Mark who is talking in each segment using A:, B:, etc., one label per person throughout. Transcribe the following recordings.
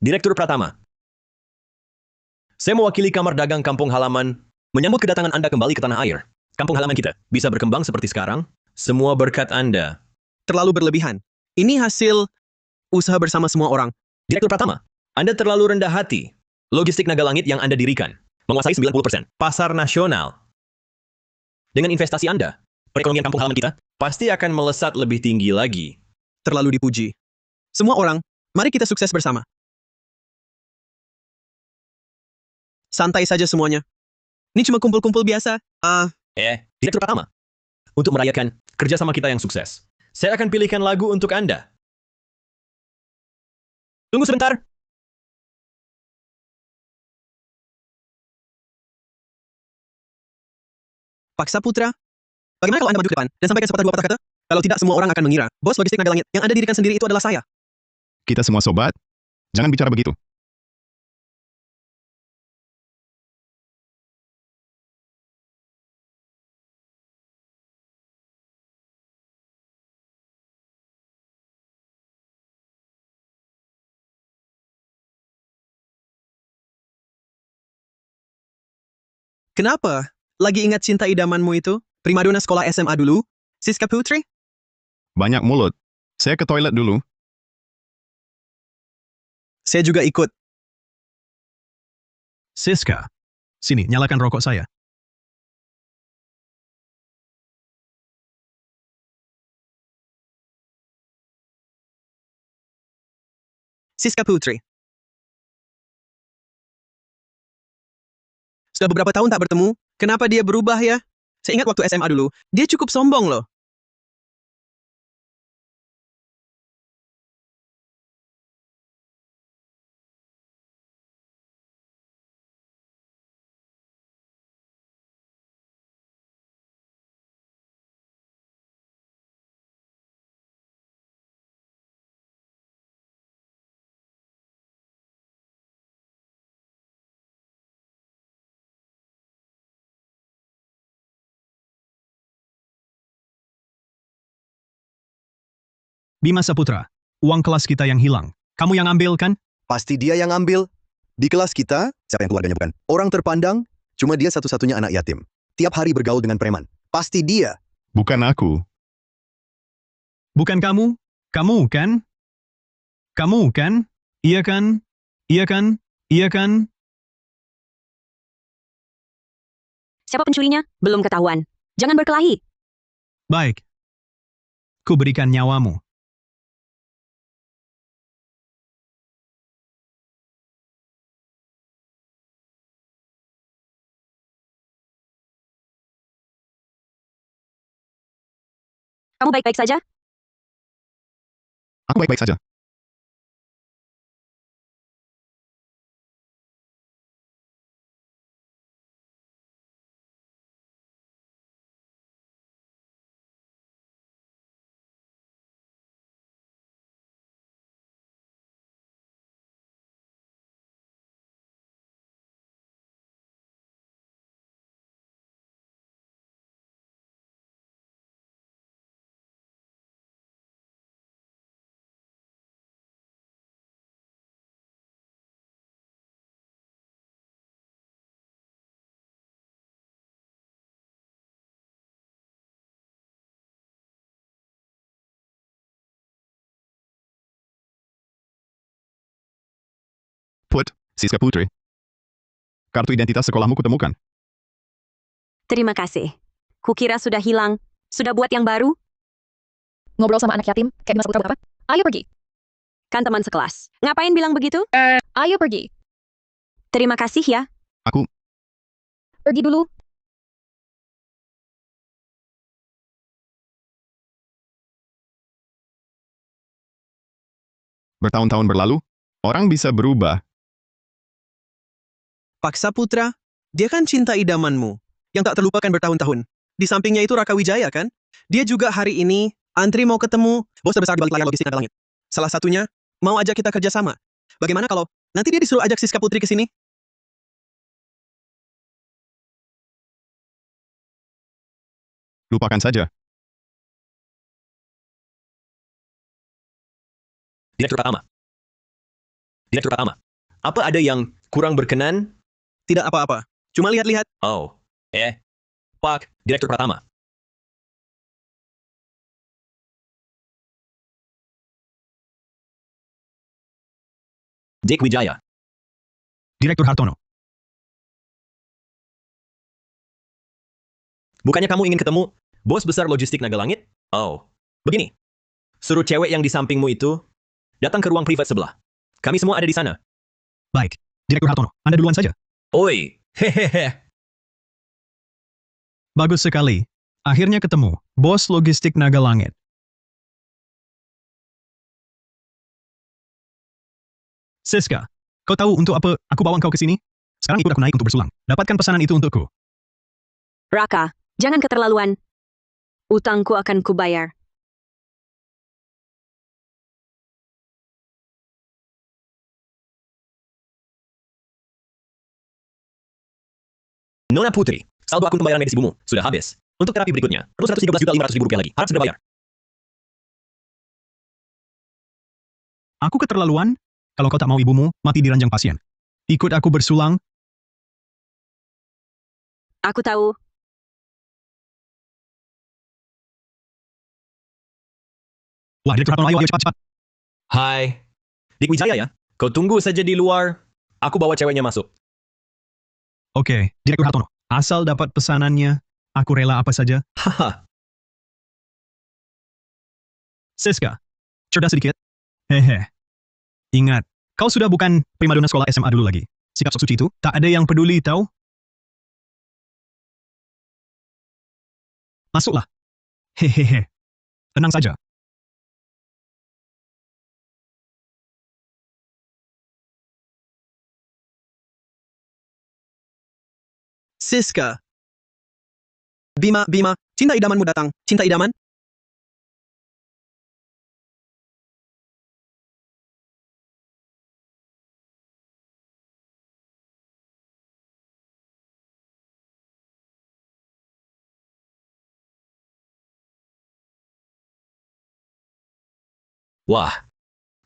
A: Direktur Pratama. Saya mewakili Kamar Dagang Kampung Halaman menyambut kedatangan Anda kembali ke tanah air. Kampung halaman kita bisa berkembang seperti sekarang, semua berkat Anda.
B: Terlalu berlebihan. Ini hasil usaha bersama semua orang.
A: Direktur Pratama, Anda terlalu rendah hati. Logistik naga langit yang Anda dirikan menguasai 90% pasar nasional. Dengan investasi Anda, perekonomian kampung halaman kita pasti akan melesat lebih tinggi lagi.
B: Terlalu dipuji. Semua orang, mari kita sukses bersama. Santai saja semuanya. Ini cuma kumpul-kumpul biasa.
A: Direktur Pratama, untuk merayakan kerjasama kita yang sukses, saya akan pilihkan lagu untuk Anda. Tunggu sebentar.
B: Paksa Putra, bagaimana kalau Anda maju ke depan dan sampaikan sepatah dua patah kata? Kalau tidak, semua orang akan mengira bos logistik naga langit yang Anda dirikan sendiri itu adalah saya.
C: Kita semua sobat, jangan bicara begitu.
B: Kenapa? Lagi ingat cinta idamanmu itu? Primadona sekolah SMA dulu? Siska Putri?
C: Banyak mulut. Saya ke toilet dulu.
B: Saya juga ikut.
D: Siska, sini, nyalakan rokok saya.
B: Siska Putri. Sudah beberapa tahun tak bertemu, kenapa dia berubah ya? Saya ingat waktu SMA dulu, dia cukup sombong loh.
D: Bima Saputra, uang kelas kita yang hilang. Kamu yang ambil kan?
E: Pasti dia yang ambil. Di kelas kita, siapa yang keluarganya bukan orang terpandang, cuma dia satu-satunya anak yatim. Tiap hari bergaul dengan preman. Pasti dia.
C: Bukan aku.
D: Bukan kamu? Kamu kan? Kamu kan? Iya kan? Iya kan? Iya kan?
F: Siapa pencurinya? Belum ketahuan. Jangan berkelahi.
D: Baik. Ku berikan nyawamu.
F: Kamu baik-baik saja?
C: Aku baik-baik saja. Put, Siska Putri. Kartu identitas sekolahmu kutemukan.
F: Terima kasih. Kukira sudah hilang. Sudah buat yang baru?
G: Ngobrol sama anak yatim, kayak Bima Saputra buat apa? Ayo pergi.
F: Kan teman sekelas. Ngapain bilang begitu?
G: Ayo pergi.
F: Terima kasih ya.
C: Aku,
G: Pergi dulu.
C: bertahun-tahun berlalu, orang bisa berubah.
B: Paksa Putra, dia kan cinta idamanmu, yang tak terlupakan bertahun-tahun. Di sampingnya itu Raka Wijaya kan? Dia juga hari ini, antri mau ketemu bos terbesar di balik layar logistik naga langit. Salah satunya, mau ajak kita kerjasama. Bagaimana kalau nanti dia disuruh ajak Siska Putri ke sini?
C: Lupakan saja.
A: Direktur Pratama. Direktur Pratama. Apa ada yang kurang berkenan?
B: Tidak apa-apa. Cuma lihat-lihat.
A: Oh, Pak, Direktur Pratama. Dick Wijaya.
D: Direktur Hartono.
A: Bukannya kamu ingin ketemu bos besar logistik Naga Langit? Oh, begini. Suruh cewek yang di sampingmu itu datang ke ruang privat sebelah. Kami semua ada di sana.
D: Baik, Direktur Hartono, Anda duluan saja.
A: Oi, hehehe.
D: Bagus sekali. Akhirnya ketemu, bos logistik Naga Langit. Siska, kau tahu untuk apa aku bawa kau ke sini? Sekarang ikut aku naik untuk bersulang. Dapatkan pesanan itu untukku.
F: Raka, jangan keterlaluan. Utangku akan kubayar.
A: Nona Putri, saldo akun pembayaran medis ibumu sudah habis. Untuk terapi berikutnya, perlu 113.500.000 rupiah lagi. Harap segera bayar.
D: Aku keterlaluan? Kalau kau tak mau ibumu mati di ranjang pasien. Ikut aku bersulang.
F: Aku tahu.
D: Wah, Direktur Hartono, ayo cepat-cepat.
A: Hai. Dick Wijaya ya? Kau tunggu saja di luar. Aku bawa ceweknya masuk.
D: Oke, Direktur Hartono. Asal dapat pesanannya, aku rela apa saja.
A: Haha.
D: Siska, cerdas sedikit. Hehe. Ingat, kau sudah bukan primadona sekolah SMA dulu lagi. Sikap sok suci itu, tak ada yang peduli, tahu? Masuklah. Hehehe. Tenang saja.
B: Siska. Bima, cinta idamanmu datang. Cinta idaman?
A: Wah.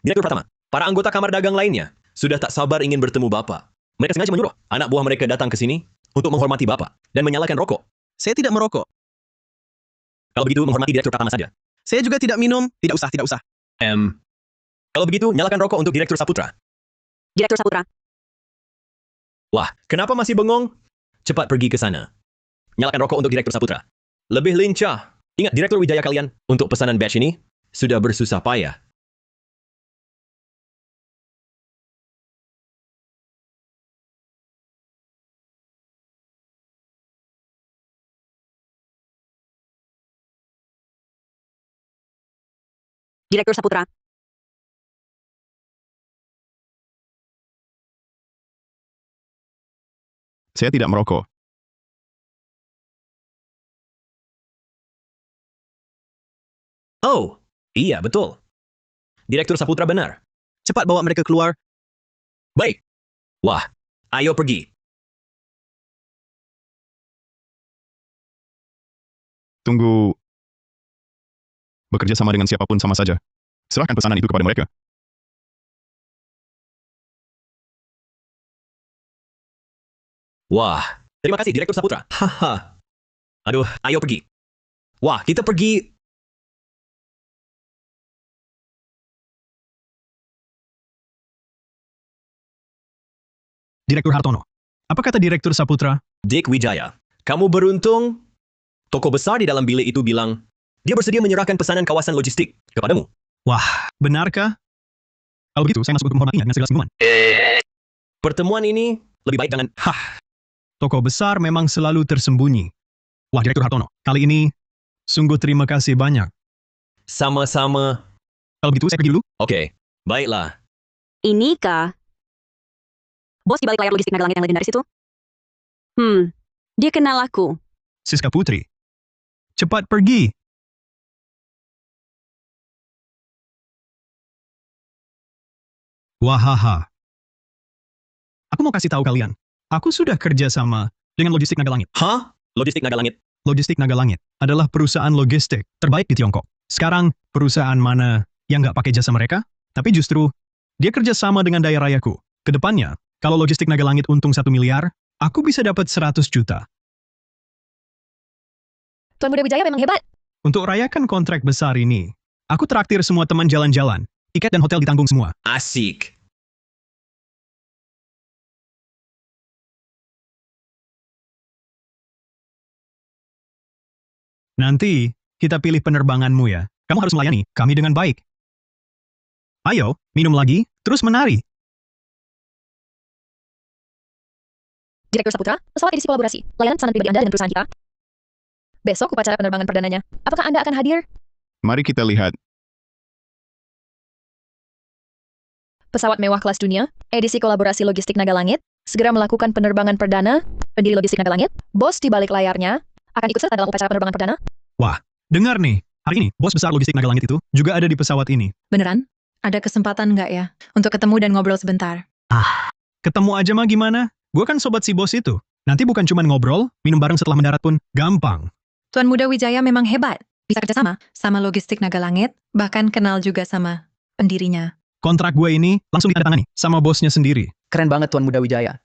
A: Direktur Pratama, para anggota kamar dagang lainnya sudah tak sabar ingin bertemu Bapak. Mereka sengaja menyuruh anak buah mereka datang ke sini untuk menghormati Bapak dan menyalakan rokok.
B: Saya tidak merokok.
A: Kalau begitu, menghormati Direktur Pratama saja.
B: Saya juga tidak minum. Tidak usah.
A: Kalau begitu, nyalakan rokok untuk Direktur Saputra.
F: Direktur Saputra.
A: Wah, kenapa masih bengong? Cepat pergi ke sana. Nyalakan rokok untuk Direktur Saputra. Lebih lincah. Ingat, Direktur Wijaya kalian untuk pesanan batch ini sudah bersusah payah.
F: Direktur Saputra.
C: Saya tidak merokok.
A: Oh, iya betul. Direktur Saputra benar.
B: Cepat bawa mereka keluar.
A: Baik. Wah, ayo pergi.
C: Tunggu. Bekerja sama dengan siapapun sama saja. Serahkan pesanan itu kepada mereka.
A: Wah, terima kasih Direktur Saputra. Haha. Aduh, ayo pergi. Wah, kita pergi.
D: Direktur Hartono. Apa kata Direktur Saputra?
A: Dick Wijaya, kamu beruntung. Toko besar di dalam bilik itu bilang, dia bersedia menyerahkan pesanan kawasan logistik kepadamu.
D: Wah, benarkah? Kalau begitu, saya masuk untuk menghormatinya dengan segala singgungan.
A: Pertemuan ini lebih baik jangan.
D: Toko besar memang selalu tersembunyi. Wah, Direktur Hartono, kali ini sungguh terima kasih banyak.
A: Sama-sama.
D: Kalau begitu, saya pergi dulu.
A: Oke, baiklah.
F: Ini kah? Bos di balik layar logistik Naga Langit yang legendaris itu? Dia kenal aku.
D: Siska Putri. Cepat pergi. Wahaha. Aku mau kasih tahu kalian. Aku sudah kerja sama dengan Logistik Naga Langit.
A: Hah? Logistik Naga Langit?
D: Logistik Naga Langit adalah perusahaan logistik terbaik di Tiongkok. Sekarang, perusahaan mana yang nggak pakai jasa mereka, tapi justru Dia kerja sama dengan Daya Rayaku. Kedepannya, kalau logistik Naga Langit untung 1 miliar, aku bisa dapat 100 juta.
G: Tuan Muda Wijaya memang hebat.
D: Untuk rayakan kontrak besar ini, aku traktir semua teman jalan-jalan. Tiket dan hotel ditanggung semua.
A: Asik.
D: Nanti, kita pilih penerbanganmu ya. Kamu harus melayani kami dengan baik. Ayo, minum lagi, terus menari.
G: Direktur Saputra, pesawat edisi kolaborasi. Layanan pesanan pribadi Anda dengan perusahaan kita. Besok upacara penerbangan perdananya. Apakah Anda akan hadir?
C: Mari kita lihat.
G: Pesawat mewah kelas dunia, edisi kolaborasi logistik Naga Langit, segera melakukan penerbangan perdana, pendiri logistik Naga Langit, bos di balik layarnya, akan ikut serta dalam upacara penerbangan perdana.
D: Dengar nih, hari ini, bos besar logistik Naga Langit itu juga ada di pesawat ini.
H: Beneran? Ada kesempatan nggak ya untuk ketemu dan ngobrol sebentar?
D: Ketemu aja mah gimana? Gue kan sobat si bos itu. Nanti bukan cuma ngobrol, minum bareng setelah mendarat pun gampang.
H: Tuan Muda Wijaya memang hebat. Bisa kerjasama sama logistik Naga Langit, bahkan kenal juga sama pendirinya.
D: Kontrak gue ini langsung ditandatangani sama bosnya sendiri.
I: Keren banget Tuan Muda Wijaya.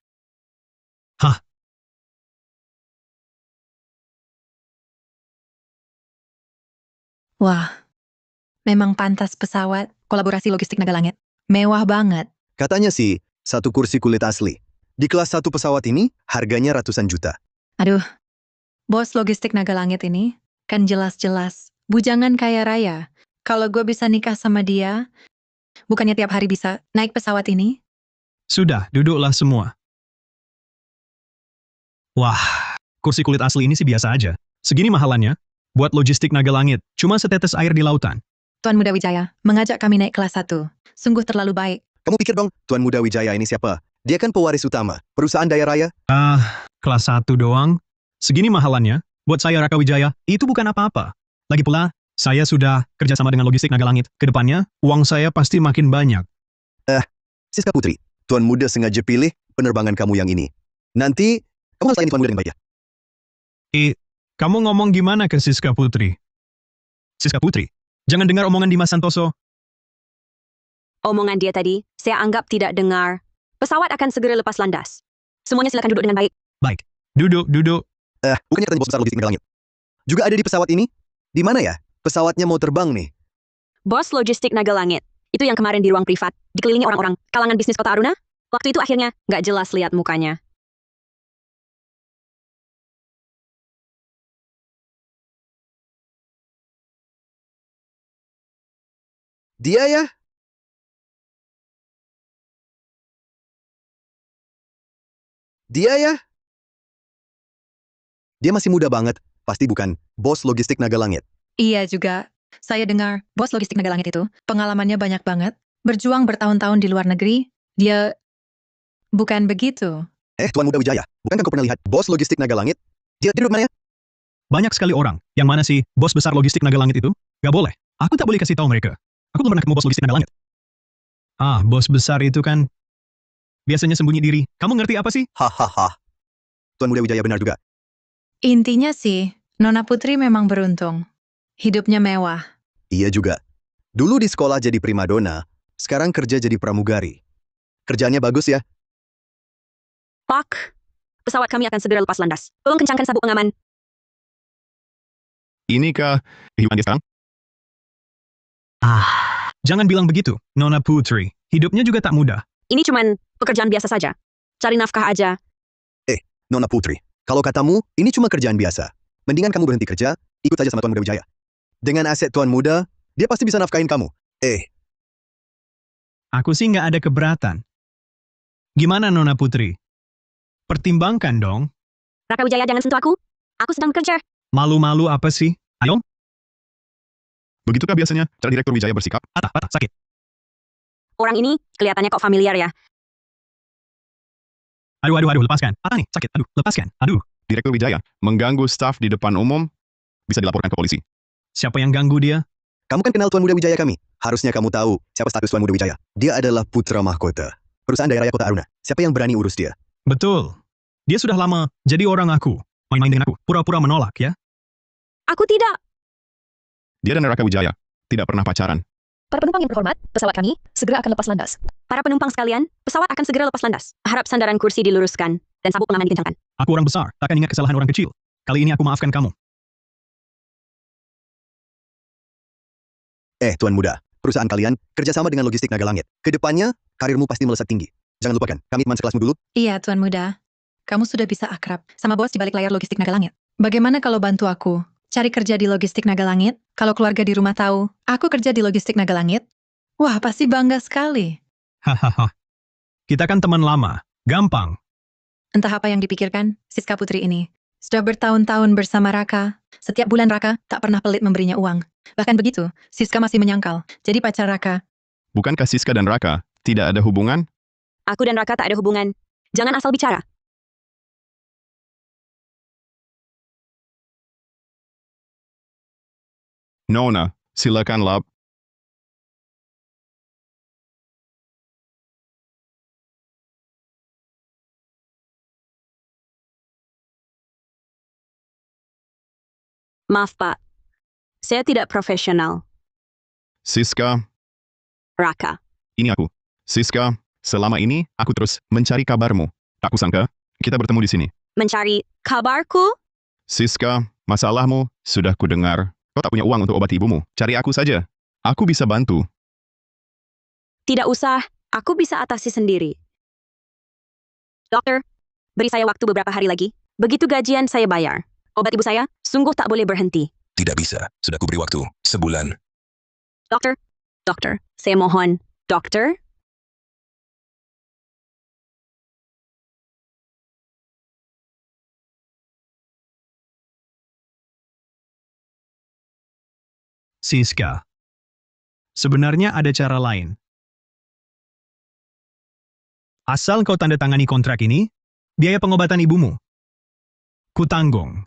H: Wah, memang pantas pesawat kolaborasi logistik Naga Langit. Mewah banget.
E: Katanya sih, satu kursi kulit asli. Di kelas 1 pesawat ini, harganya ratusan juta.
H: Aduh, bos logistik Naga Langit ini kan jelas-jelas bujangan kaya raya. Kalau gue bisa nikah sama dia, bukannya tiap hari bisa naik pesawat ini?
D: Sudah, duduklah semua. Wah, kursi kulit asli ini sih biasa aja. Segini mahalannya, buat logistik Naga Langit, cuma setetes air di lautan.
H: Tuan Muda Wijaya mengajak kami naik kelas 1. Sungguh terlalu baik.
E: Kamu pikir dong, Tuan Muda Wijaya ini siapa? Dia kan pewaris utama, perusahaan Daya Raya.
D: Kelas 1 doang. Segini mahalannya, buat saya Raka Wijaya, itu bukan apa-apa. Lagi pula, saya sudah kerjasama dengan logistik Naga Langit. Kedepannya, uang saya pasti makin banyak.
E: Siska Putri, Tuan Muda sengaja pilih penerbangan kamu yang ini. Nanti, kamu harus layani Tuan Muda dengan baik ya.
D: Kamu ngomong gimana ke Siska Putri? Siska Putri, jangan dengar omongan Dimas Santoso.
F: Omongan dia tadi, saya anggap tidak dengar. Pesawat akan segera lepas landas. Semuanya silakan duduk dengan baik.
D: Baik, duduk.
E: Bukannya katanya bos besar logistik Naga Langit. Juga ada di pesawat ini? Di mana ya? Pesawatnya mau terbang nih.
F: Bos logistik Naga Langit. Itu yang kemarin di ruang privat, dikelilingi orang-orang kalangan bisnis Kota Aruna. Waktu itu akhirnya nggak jelas lihat mukanya.
E: Dia ya? Dia ya? Dia masih muda banget. Pasti bukan bos logistik Naga Langit.
H: Iya juga. Saya dengar bos logistik Naga Langit itu pengalamannya banyak banget. Berjuang bertahun-tahun di luar negeri. Dia bukan begitu.
E: Tuan Muda Wijaya, bukankah kau pernah lihat bos logistik Naga Langit? Dia duduk mana ya?
D: Banyak sekali orang. Yang mana sih bos besar logistik Naga Langit itu? Gak boleh. Aku tak boleh kasih tahu mereka. Aku belum pernah ketemu bos logistik Naga Langit. Bos besar itu kan biasanya sembunyi diri. Kamu ngerti apa sih?
E: Hahaha. Tuan Muda Wijaya benar juga.
H: Intinya sih, Nona Putri memang beruntung. Hidupnya mewah.
E: Iya juga. Dulu di sekolah jadi primadona, sekarang kerja jadi pramugari. Kerjaannya bagus ya?
F: Pak, pesawat kami akan segera lepas landas. Tolong kencangkan sabuk pengaman.
C: Inikah kehidupan dia sekarang?
D: Jangan bilang begitu, Nona Putri. Hidupnya juga tak mudah.
F: Ini cuman pekerjaan biasa saja. Cari nafkah aja.
E: Nona Putri, kalau katamu, ini cuma kerjaan biasa. Mendingan kamu berhenti kerja, ikut saja sama Tuan Muda Wijaya. Dengan aset Tuan Muda, dia pasti bisa nafkahin kamu.
D: Aku sih nggak ada keberatan. Gimana Nona Putri? Pertimbangkan dong.
F: Raka Wijaya, jangan sentuh aku. Aku sedang bekerja.
D: Malu-malu apa sih? Ayo,
C: Begitukah biasanya cara Direktur Wijaya bersikap?
D: patah, sakit.
F: Orang ini kelihatannya kok familiar ya.
D: Aduh, lepaskan. Patah nih, sakit. Aduh, lepaskan. Aduh,
C: Direktur Wijaya mengganggu staf di depan umum bisa dilaporkan ke polisi.
D: siapa yang ganggu dia?
E: Kamu kan kenal Tuan Muda Wijaya kami. Harusnya kamu tahu siapa status Tuan Muda Wijaya. Dia adalah putra mahkota. Perusahaan Daya Raya Kota Aruna. Siapa yang berani urus dia?
D: Betul. Dia sudah lama jadi orang aku. Main-main dengan aku. Pura-pura menolak ya.
F: Aku tidak.
C: Dia dan Raka Wijaya tidak pernah pacaran.
G: Para penumpang yang terhormat, pesawat kami segera akan lepas landas.
F: Para penumpang sekalian, pesawat akan segera lepas landas. Harap sandaran kursi diluruskan dan sabuk pengaman dikencangkan.
D: Aku orang besar, takkan ingat kesalahan orang kecil. Kali ini aku maafkan kamu.
E: Tuan Muda, perusahaan kalian kerjasama dengan Logistik Naga Langit. Kedepannya, karirmu pasti melesat tinggi. Jangan lupakan, kami teman sekelasmu dulu.
H: Iya, Tuan Muda. Kamu sudah bisa akrab sama bos di balik layar Logistik Naga Langit. Bagaimana kalau bantu aku cari kerja di Logistik Naga Langit? Kalau keluarga di rumah tahu, aku kerja di Logistik Naga Langit. Wah, pasti bangga sekali.
D: Hahaha. Kita kan teman lama. Gampang.
H: Entah apa yang dipikirkan Siska Putri ini. Sudah bertahun-tahun bersama Raka. Setiap bulan Raka tak pernah pelit memberinya uang. Bahkan begitu, Siska masih menyangkal. Jadi pacar Raka.
C: Bukankah Siska dan Raka tidak ada hubungan?
F: Aku dan Raka tak ada hubungan. Jangan asal bicara.
C: Nona, silakan Lab.
F: Maaf, Pak. Saya tidak profesional.
C: Siska,
F: Raka.
C: ini aku. Siska, selama ini aku terus mencari kabarmu. Tak kusangka, kita bertemu di sini.
F: Mencari kabarku?
C: Siska, masalahmu sudah kudengar. Kau tak punya uang untuk obat ibumu. Cari aku saja. Aku bisa bantu.
F: Tidak usah. Aku bisa atasi sendiri. Dokter, beri saya waktu beberapa hari lagi. Begitu gajian saya bayar. Obat ibu saya sungguh tak boleh berhenti.
I: Tidak bisa. Sudah kuberi waktu. Sebulan.
F: Dokter, saya mohon. Dokter?
D: Siska. Sebenarnya ada cara lain. Asal kau tanda tangani kontrak ini, biaya pengobatan ibumu kutanggung.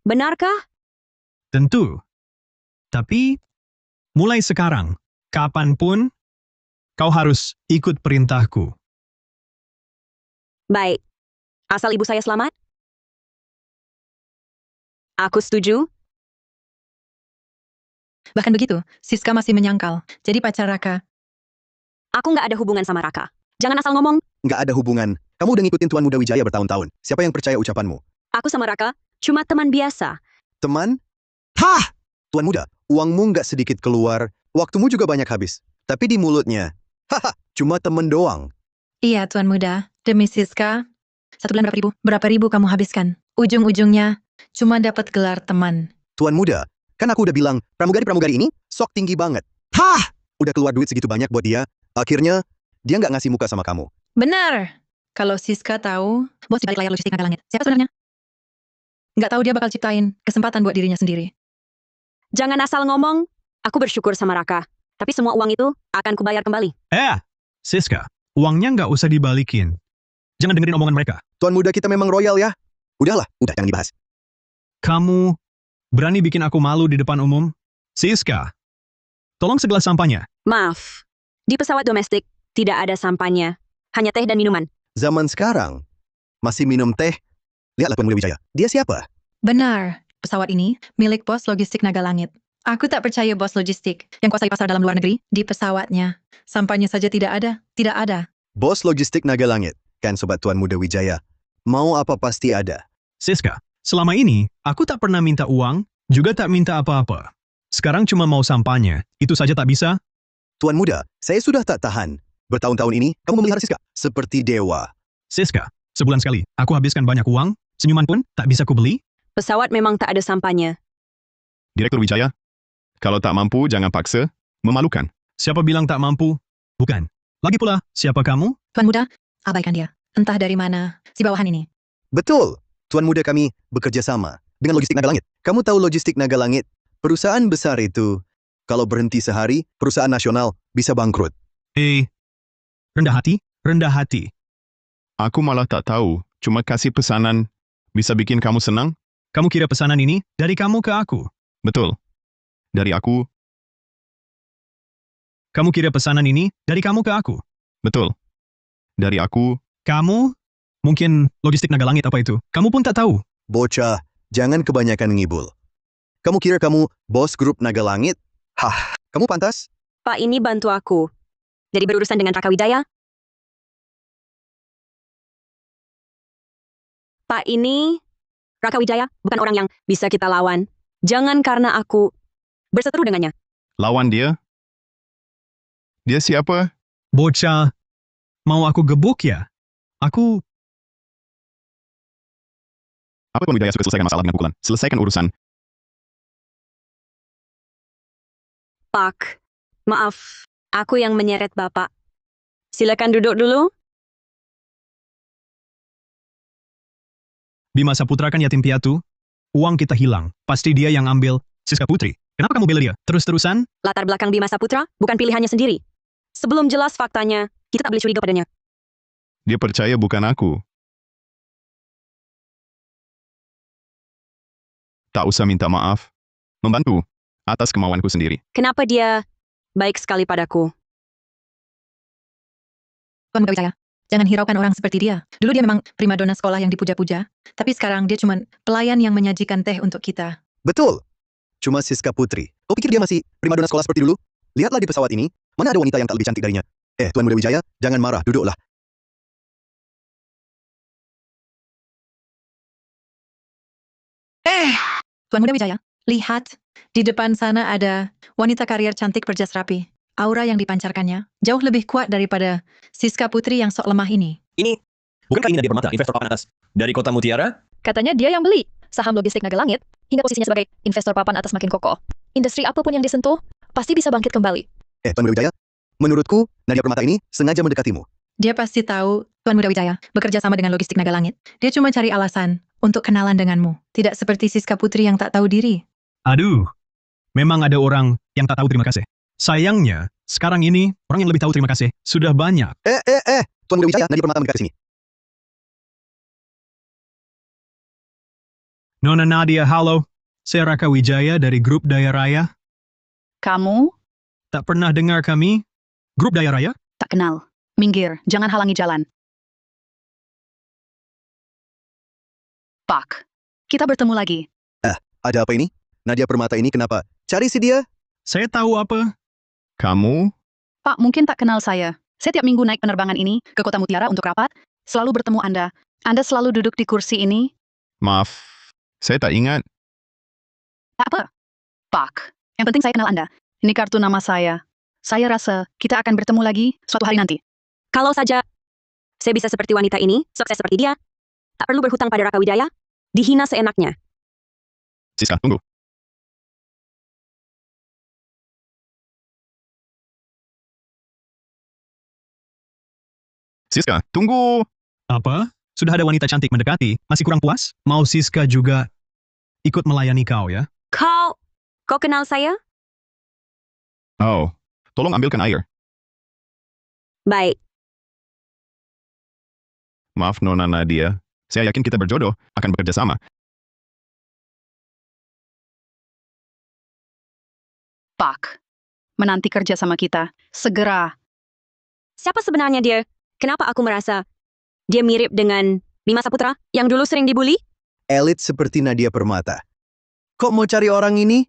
F: Benarkah?
D: Tentu. Tapi, mulai sekarang, kapanpun, kau harus ikut perintahku.
F: Baik. Asal ibu saya selamat? Aku setuju.
H: Bahkan begitu, Siska masih menyangkal. Jadi pacar Raka.
F: Aku nggak ada hubungan sama Raka. Jangan asal ngomong.
E: Nggak ada hubungan. Kamu udah ngikutin Tuan Muda Wijaya bertahun-tahun. Siapa yang percaya ucapanmu?
F: Aku sama Raka cuma teman biasa.
E: Teman? Hah! Tuan Muda, uangmu nggak sedikit keluar. Waktumu juga banyak habis. Tapi di mulutnya, haha, cuma temen doang.
H: Iya, Tuan Muda. Demi Siska, 1 bulan berapa ribu? Berapa ribu kamu habiskan? Ujung-ujungnya, cuma dapat gelar teman.
E: Tuan Muda, kan aku udah bilang, pramugari-pramugari ini sok tinggi banget. Hah! Udah keluar duit segitu banyak buat dia. Akhirnya, dia nggak ngasih muka sama kamu.
H: Benar. Kalau Siska tahu, bos di balik layar Logistik Naga Langit. Siapa sebenarnya? Nggak tahu dia bakal ciptain kesempatan buat dirinya sendiri.
F: Jangan asal ngomong. Aku bersyukur sama Raka. Tapi semua uang itu akan kubayar kembali.
D: Siska, uangnya nggak usah dibalikin. Jangan dengerin omongan mereka.
E: Tuan Muda kita memang royal ya. Udahlah, udah jangan dibahas.
D: Kamu berani bikin aku malu di depan umum? Siska, tolong segelas sampahnya.
F: Maaf. Di pesawat domestik tidak ada sampannya. Hanya teh dan minuman.
E: Zaman sekarang, masih minum teh. Lihatlah Tuan Muda Wijaya. Dia siapa?
H: Benar. Pesawat ini milik bos Logistik Naga Langit. Aku tak percaya bos logistik yang kuasai pasar dalam luar negeri di pesawatnya. Sampahnya saja tidak ada. Tidak ada.
E: Bos Logistik Naga Langit. Kan Sobat Tuan Muda Wijaya. Mau apa pasti ada.
D: Siska, selama ini aku tak pernah minta uang, juga tak minta apa-apa. Sekarang cuma mau sampahnya. Itu saja tak bisa?
E: Tuan Muda, saya sudah tak tahan. Bertahun-tahun ini, kamu memelihara Siska seperti dewa.
D: Siska, sebulan sekali, aku habiskan banyak uang, senyuman pun tak bisa kubeli.
F: Pesawat memang tak ada sampahnya.
C: Direktur Wijaya, kalau tak mampu jangan paksa, memalukan.
D: Siapa bilang tak mampu? Bukan. Lagi pula, siapa kamu?
H: Tuan Muda, abaikan dia. Entah dari mana si bawahan ini.
E: Betul. Tuan Muda kami bekerja sama dengan Logistik Naga Langit. Kamu tahu Logistik Naga Langit? Perusahaan besar itu, kalau berhenti sehari, perusahaan nasional bisa bangkrut.
D: Rendah hati, rendah hati.
C: Aku malah tak tahu, cuma kasih pesanan bisa bikin kamu senang?
D: Kamu kira pesanan ini dari kamu ke aku?
C: Betul. Dari aku,
D: Kamu kira pesanan ini dari kamu ke aku?
C: betul. Dari aku,
D: Kamu? Mungkin Logistik Naga Langit apa itu? Kamu pun tak tahu.
E: Bocah, jangan kebanyakan ngibul. Kamu kira kamu bos grup Naga Langit? Hah, kamu pantas?
F: Pak ini bantu aku. Jadi berurusan dengan Raka Wijaya? Pak ini, Raka Wijaya bukan orang yang bisa kita lawan. Jangan karena aku berseteru dengannya.
C: Lawan dia? Dia siapa?
D: Bocah, mau aku gebuk ya? Aku,
C: Apa Tuan Wijaya suka selesaikan masalah dengan pukulan? Selesaikan urusan.
F: Pak, maaf. Aku yang menyeret Bapak. Silakan duduk dulu.
D: Bima Saputra kan yatim piatu. Uang kita hilang. Pasti dia yang ambil. Siska Putri, kenapa kamu bela dia? Terus-terusan?
F: Latar belakang Bima Saputra bukan pilihannya sendiri. Sebelum jelas faktanya, kita tak boleh curiga padanya.
C: Dia percaya bukan aku. Tak usah minta maaf. Membantu. Atas kemauanku sendiri.
F: Kenapa dia baik sekali padaku?
H: Tuan Muda Wijaya, jangan hiraukan orang seperti dia. Dulu dia memang primadona sekolah yang dipuja-puja, tapi sekarang dia cuma pelayan yang menyajikan teh untuk kita.
E: Betul. Cuma Siska Putri. Kau pikir dia masih primadona sekolah seperti dulu? Lihatlah di pesawat ini. Mana ada wanita yang tak lebih cantik darinya? Tuan Muda Wijaya, jangan marah. Duduklah.
H: Tuan Muda Wijaya, lihat. Di depan sana ada wanita karier cantik berjas rapi. Aura yang dipancarkannya jauh lebih kuat daripada Siska Putri yang sok lemah ini.
A: Ini, bukankah ini Nadia Permata, investor papan atas? Dari kota Mutiara?
G: Katanya dia yang beli saham logistik Naga Langit, hingga posisinya sebagai investor papan atas makin kokoh. Industri apapun yang disentuh, pasti bisa bangkit kembali.
E: Tuan Muda Wijaya, menurutku, Nadia Permata ini sengaja mendekatimu.
H: Dia pasti tahu Tuan Muda Wijaya bekerja sama dengan logistik Naga Langit. Dia cuma cari alasan untuk kenalan denganmu. Tidak seperti Siska Putri yang tak tahu diri.
D: Aduh, memang ada orang yang tak tahu terima kasih. Sayangnya, sekarang ini, orang yang lebih tahu terima kasih sudah banyak.
E: Tuan Muda Wijaya, Nadia Permata mendekat ke sini.
D: Nona Nadia, halo. Saya Raka Wijaya dari Grup Daya Raya.
J: Kamu?
D: Tak pernah dengar kami? Grup Daya Raya?
J: Tak kenal. Minggir, jangan halangi jalan. Pak, kita bertemu lagi.
E: Ada apa ini? Nadia Permata ini kenapa? Cari si dia.
D: Saya tahu apa.
C: Kamu?
J: Pak, mungkin tak kenal saya. Saya tiap minggu naik penerbangan ini ke Kota Mutiara untuk rapat. Selalu bertemu Anda. Anda selalu duduk di kursi ini.
C: Maaf. Saya tak ingat.
J: Apa? Pak, yang penting saya kenal Anda. Ini kartu nama saya. Saya rasa kita akan bertemu lagi suatu hari nanti.
F: Kalau saja saya bisa seperti wanita ini, sukses seperti dia, tak perlu berhutang pada Raka Wijaya, dihina seenaknya.
C: Siska, tunggu. Siska, tunggu.
D: Apa? Sudah ada wanita cantik mendekati, masih kurang puas? Mau Siska juga ikut melayani kau ya?
F: Kau kenal saya?
C: Oh, tolong ambilkan air.
F: Baik.
C: Maaf Nona Nadia. Saya yakin kita berjodoh, akan bekerja sama.
J: Pak, menanti kerja sama kita. Segera.
F: Siapa sebenarnya dia? Kenapa aku merasa dia mirip dengan Bima Saputra yang dulu sering dibully?
E: Elit seperti Nadia Permata. Kok mau cari orang ini?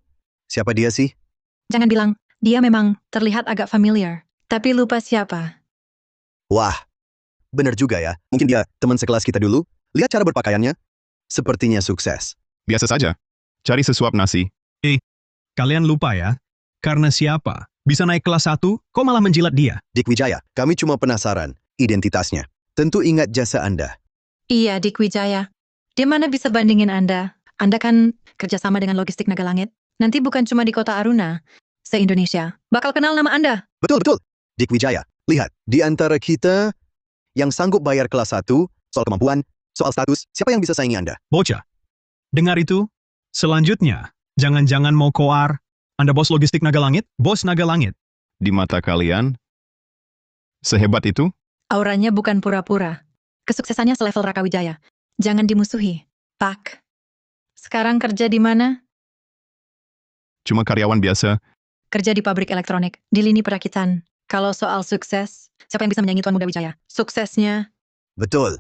E: Siapa dia sih?
H: Jangan bilang, dia memang terlihat agak familiar. Tapi lupa siapa.
E: Wah, benar juga ya. Mungkin dia teman sekelas kita dulu. Lihat cara berpakaiannya. Sepertinya sukses.
C: Biasa saja. Cari sesuap nasi.
D: Kalian lupa ya? Karena siapa? Bisa naik kelas 1, kok malah menjilat dia?
E: Dik Wijaya, kami cuma penasaran. Identitasnya. Tentu ingat jasa Anda.
H: Iya, Dik Wijaya. Di mana bisa bandingin Anda? Anda kan kerjasama dengan logistik Naga Langit. Nanti bukan cuma di kota Aruna, se-Indonesia. Bakal kenal nama Anda.
E: Betul. Dik Wijaya, lihat. Di antara kita yang sanggup bayar kelas 1, soal kemampuan, soal status, siapa yang bisa saingi Anda?
D: Bocah, dengar itu? Selanjutnya, jangan-jangan mau koar. Anda bos logistik Naga Langit? Bos Naga Langit.
C: Di mata kalian, sehebat itu?
H: Auranya bukan pura-pura. Kesuksesannya selevel Raka Wijaya. Jangan dimusuhi, Pak. Sekarang kerja di mana?
C: Cuma karyawan biasa.
H: Kerja di pabrik elektronik, di lini perakitan. Kalau soal sukses, siapa yang bisa menyaingi Tuan Muda Wijaya? Suksesnya,
E: Betul.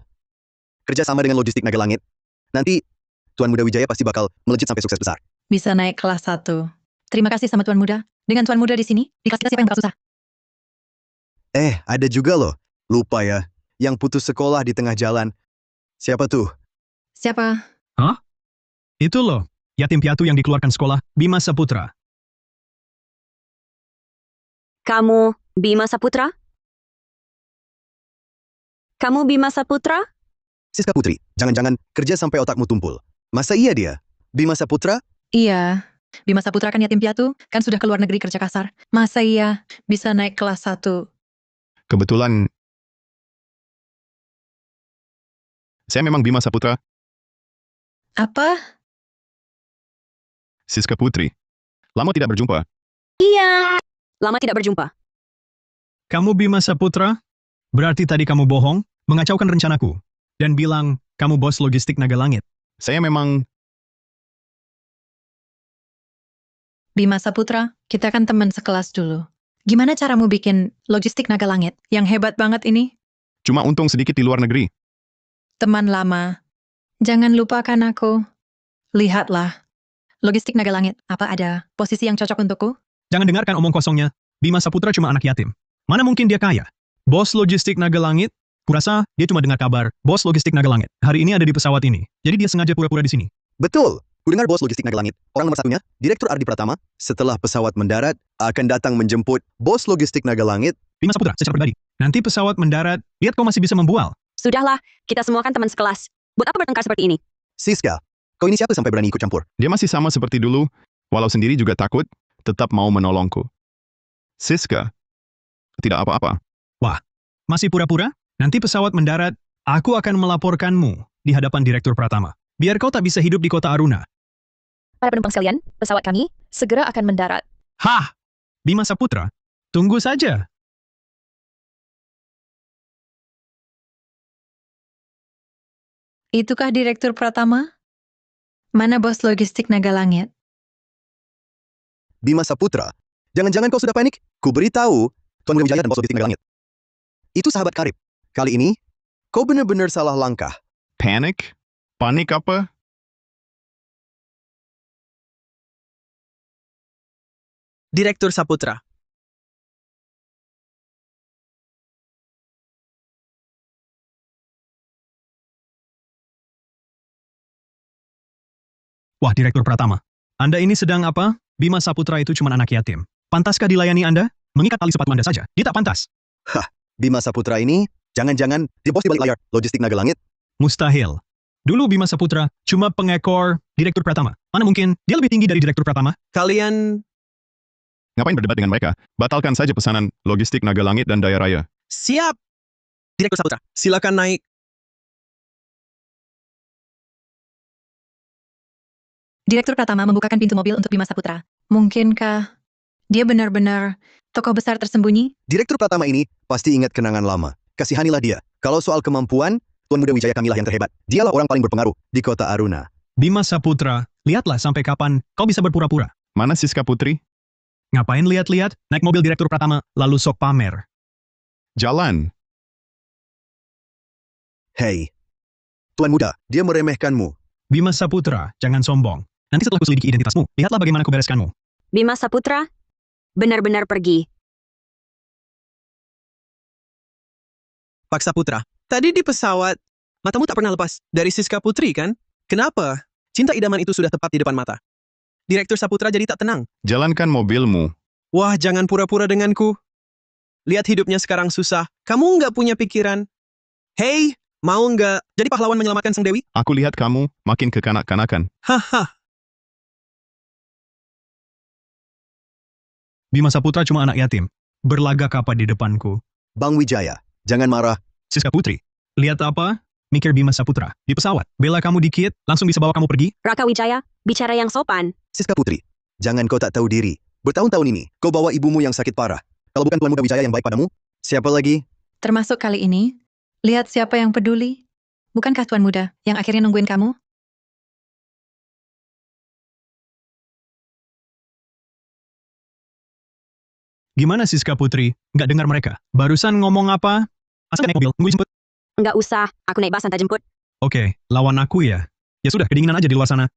E: Kerja sama dengan logistik Naga Langit. Nanti, Tuan Muda Wijaya pasti bakal melejit sampai sukses besar.
H: bisa naik kelas 1. Terima kasih sama Tuan Muda. Dengan Tuan Muda di sini, di kelas kita siapa yang bakal susah?
E: Ada juga loh. Lupa ya. Yang putus sekolah di tengah jalan. Siapa tuh?
H: Siapa?
D: Itu loh, yatim piatu yang dikeluarkan sekolah, Bima Saputra.
F: Kamu Bima Saputra? Kamu Bima Saputra?
E: Siska Putri, jangan-jangan kerja sampai otakmu tumpul. Masa iya dia? Bima Saputra?
H: Iya. Bima Saputra kan yatim piatu, kan sudah ke luar negeri kerja kasar. Masa iya bisa naik kelas 1?
C: Kebetulan, saya memang Bima Saputra,
H: Apa?
C: Siska Putri. Lama tidak berjumpa.
F: Iya. Lama tidak berjumpa.
D: Kamu Bima Saputra? Berarti tadi kamu bohong, mengacaukan rencanaku, dan bilang kamu bos logistik Naga Langit.
C: Saya memang,
H: Bima Saputra, kita kan teman sekelas dulu. Gimana caramu bikin logistik Naga Langit yang hebat banget ini?
C: cuma untung sedikit di luar negeri.
H: Teman lama. Jangan lupakan aku. Lihatlah. Logistik Naga Langit, apa ada posisi yang cocok untukku?
D: Jangan dengarkan omong kosongnya, Bima Saputra cuma anak yatim. Mana mungkin dia kaya? Bos logistik Naga Langit? Kurasa dia cuma dengar kabar, bos logistik Naga Langit. Hari ini ada di pesawat ini, jadi dia sengaja pura-pura di sini.
E: Betul. Kudengar bos logistik Naga Langit. Orang nomor satunya, Direktur Ardi Pratama, setelah pesawat mendarat, akan datang menjemput bos logistik Naga Langit.
D: Bima Saputra, secara pribadi. Nanti pesawat mendarat, lihat kau masih bisa membual.
F: Sudahlah, kita semua kan teman sekelas. Buat apa bertengkar seperti ini?
E: Siska, kau ini siapa sampai berani ikut campur?
C: Dia masih sama seperti dulu, walau sendiri juga takut, tetap mau menolongku. Siska, tidak apa-apa.
D: Masih pura-pura? Nanti pesawat mendarat, aku akan melaporkanmu di hadapan Direktur Pratama. Biar kau tak bisa hidup di kota Aruna.
G: Para penumpang sekalian, pesawat kami segera akan mendarat.
D: Hah! Bima Saputra, tunggu saja.
H: Itukah Direktur Pratama? Mana bos logistik Naga Langit?
E: Bima Saputra. Jangan-jangan kau sudah panik? Ku beritahu, Tuan Muda Wijaya dan bos logistik Naga Langit. Itu sahabat karib. Kali ini, kau benar-benar salah langkah.
C: Panik? Panik apa?
B: Direktur Saputra.
D: Wah, Direktur Pratama. Anda ini sedang apa? Bima Saputra itu cuma anak yatim. Pantaskah dilayani Anda? Mengikat tali sepatu Anda saja. Dia tak pantas.
E: Bima Saputra ini, jangan-jangan dia bos di balik layar logistik Naga Langit.
D: Mustahil. Dulu Bima Saputra cuma pengekor Direktur Pratama. Mana mungkin dia lebih tinggi dari Direktur Pratama?
B: Kalian
C: Ngapain berdebat dengan mereka? Batalkan saja pesanan logistik Naga Langit dan Daya Raya.
B: siap. Direktur Saputra, silakan naik.
H: Direktur Pratama membukakan pintu mobil untuk Bima Saputra. Mungkinkah dia benar-benar tokoh besar tersembunyi?
E: Direktur Pratama ini pasti ingat kenangan lama. Kasihanilah dia. Kalau soal kemampuan, Tuan Muda Wijaya kamilah yang terhebat. Dialah orang paling berpengaruh di kota Aruna.
D: Bima Saputra, lihatlah sampai kapan kau bisa berpura-pura.
C: Mana Siska Putri?
D: Ngapain lihat-lihat, naik mobil Direktur Pratama, lalu sok pamer.
C: Jalan.
E: Hei, Tuan Muda, dia meremehkanmu.
D: Bima Saputra, jangan sombong. Nanti setelah kuselidiki identitasmu, lihatlah bagaimana kubereskanmu.
F: Bima Saputra? Benar-benar pergi.
B: Pak Saputra, tadi di pesawat, matamu tak pernah lepas dari Siska Putri, kan? Kenapa? Cinta idaman itu sudah tepat di depan mata. Direktur Saputra jadi tak tenang.
C: Jalankan mobilmu.
B: Wah, jangan pura-pura denganku. Lihat hidupnya sekarang susah. Kamu nggak punya pikiran. Hei, mau nggak jadi pahlawan menyelamatkan Sang Dewi?
C: Aku lihat kamu makin kekanak-kanakan.
B: Haha.
D: Bima Saputra cuma anak yatim. Berlagak apa di depanku?
E: Bang Wijaya, jangan marah.
D: Siska Putri, lihat apa? Mikir Bima Saputra. Di pesawat, bela kamu dikit, langsung bisa bawa kamu pergi.
F: Raka Wijaya, bicara yang sopan.
E: Siska Putri, jangan kau tak tahu diri. Bertahun-tahun ini, kau bawa ibumu yang sakit parah. Kalau bukan Tuan Muda Wijaya yang baik padamu, siapa lagi?
H: Termasuk kali ini, lihat siapa yang peduli. Bukankah Tuan Muda yang akhirnya nungguin kamu?
D: Gimana Siska Putri? Nggak dengar mereka? Barusan ngomong apa? Asal naik mobil, nunggu dijemput.
F: Nggak usah, aku naik bus antar jemput.
D: Oke, lawan aku ya. Ya sudah, kedinginan aja di luar sana.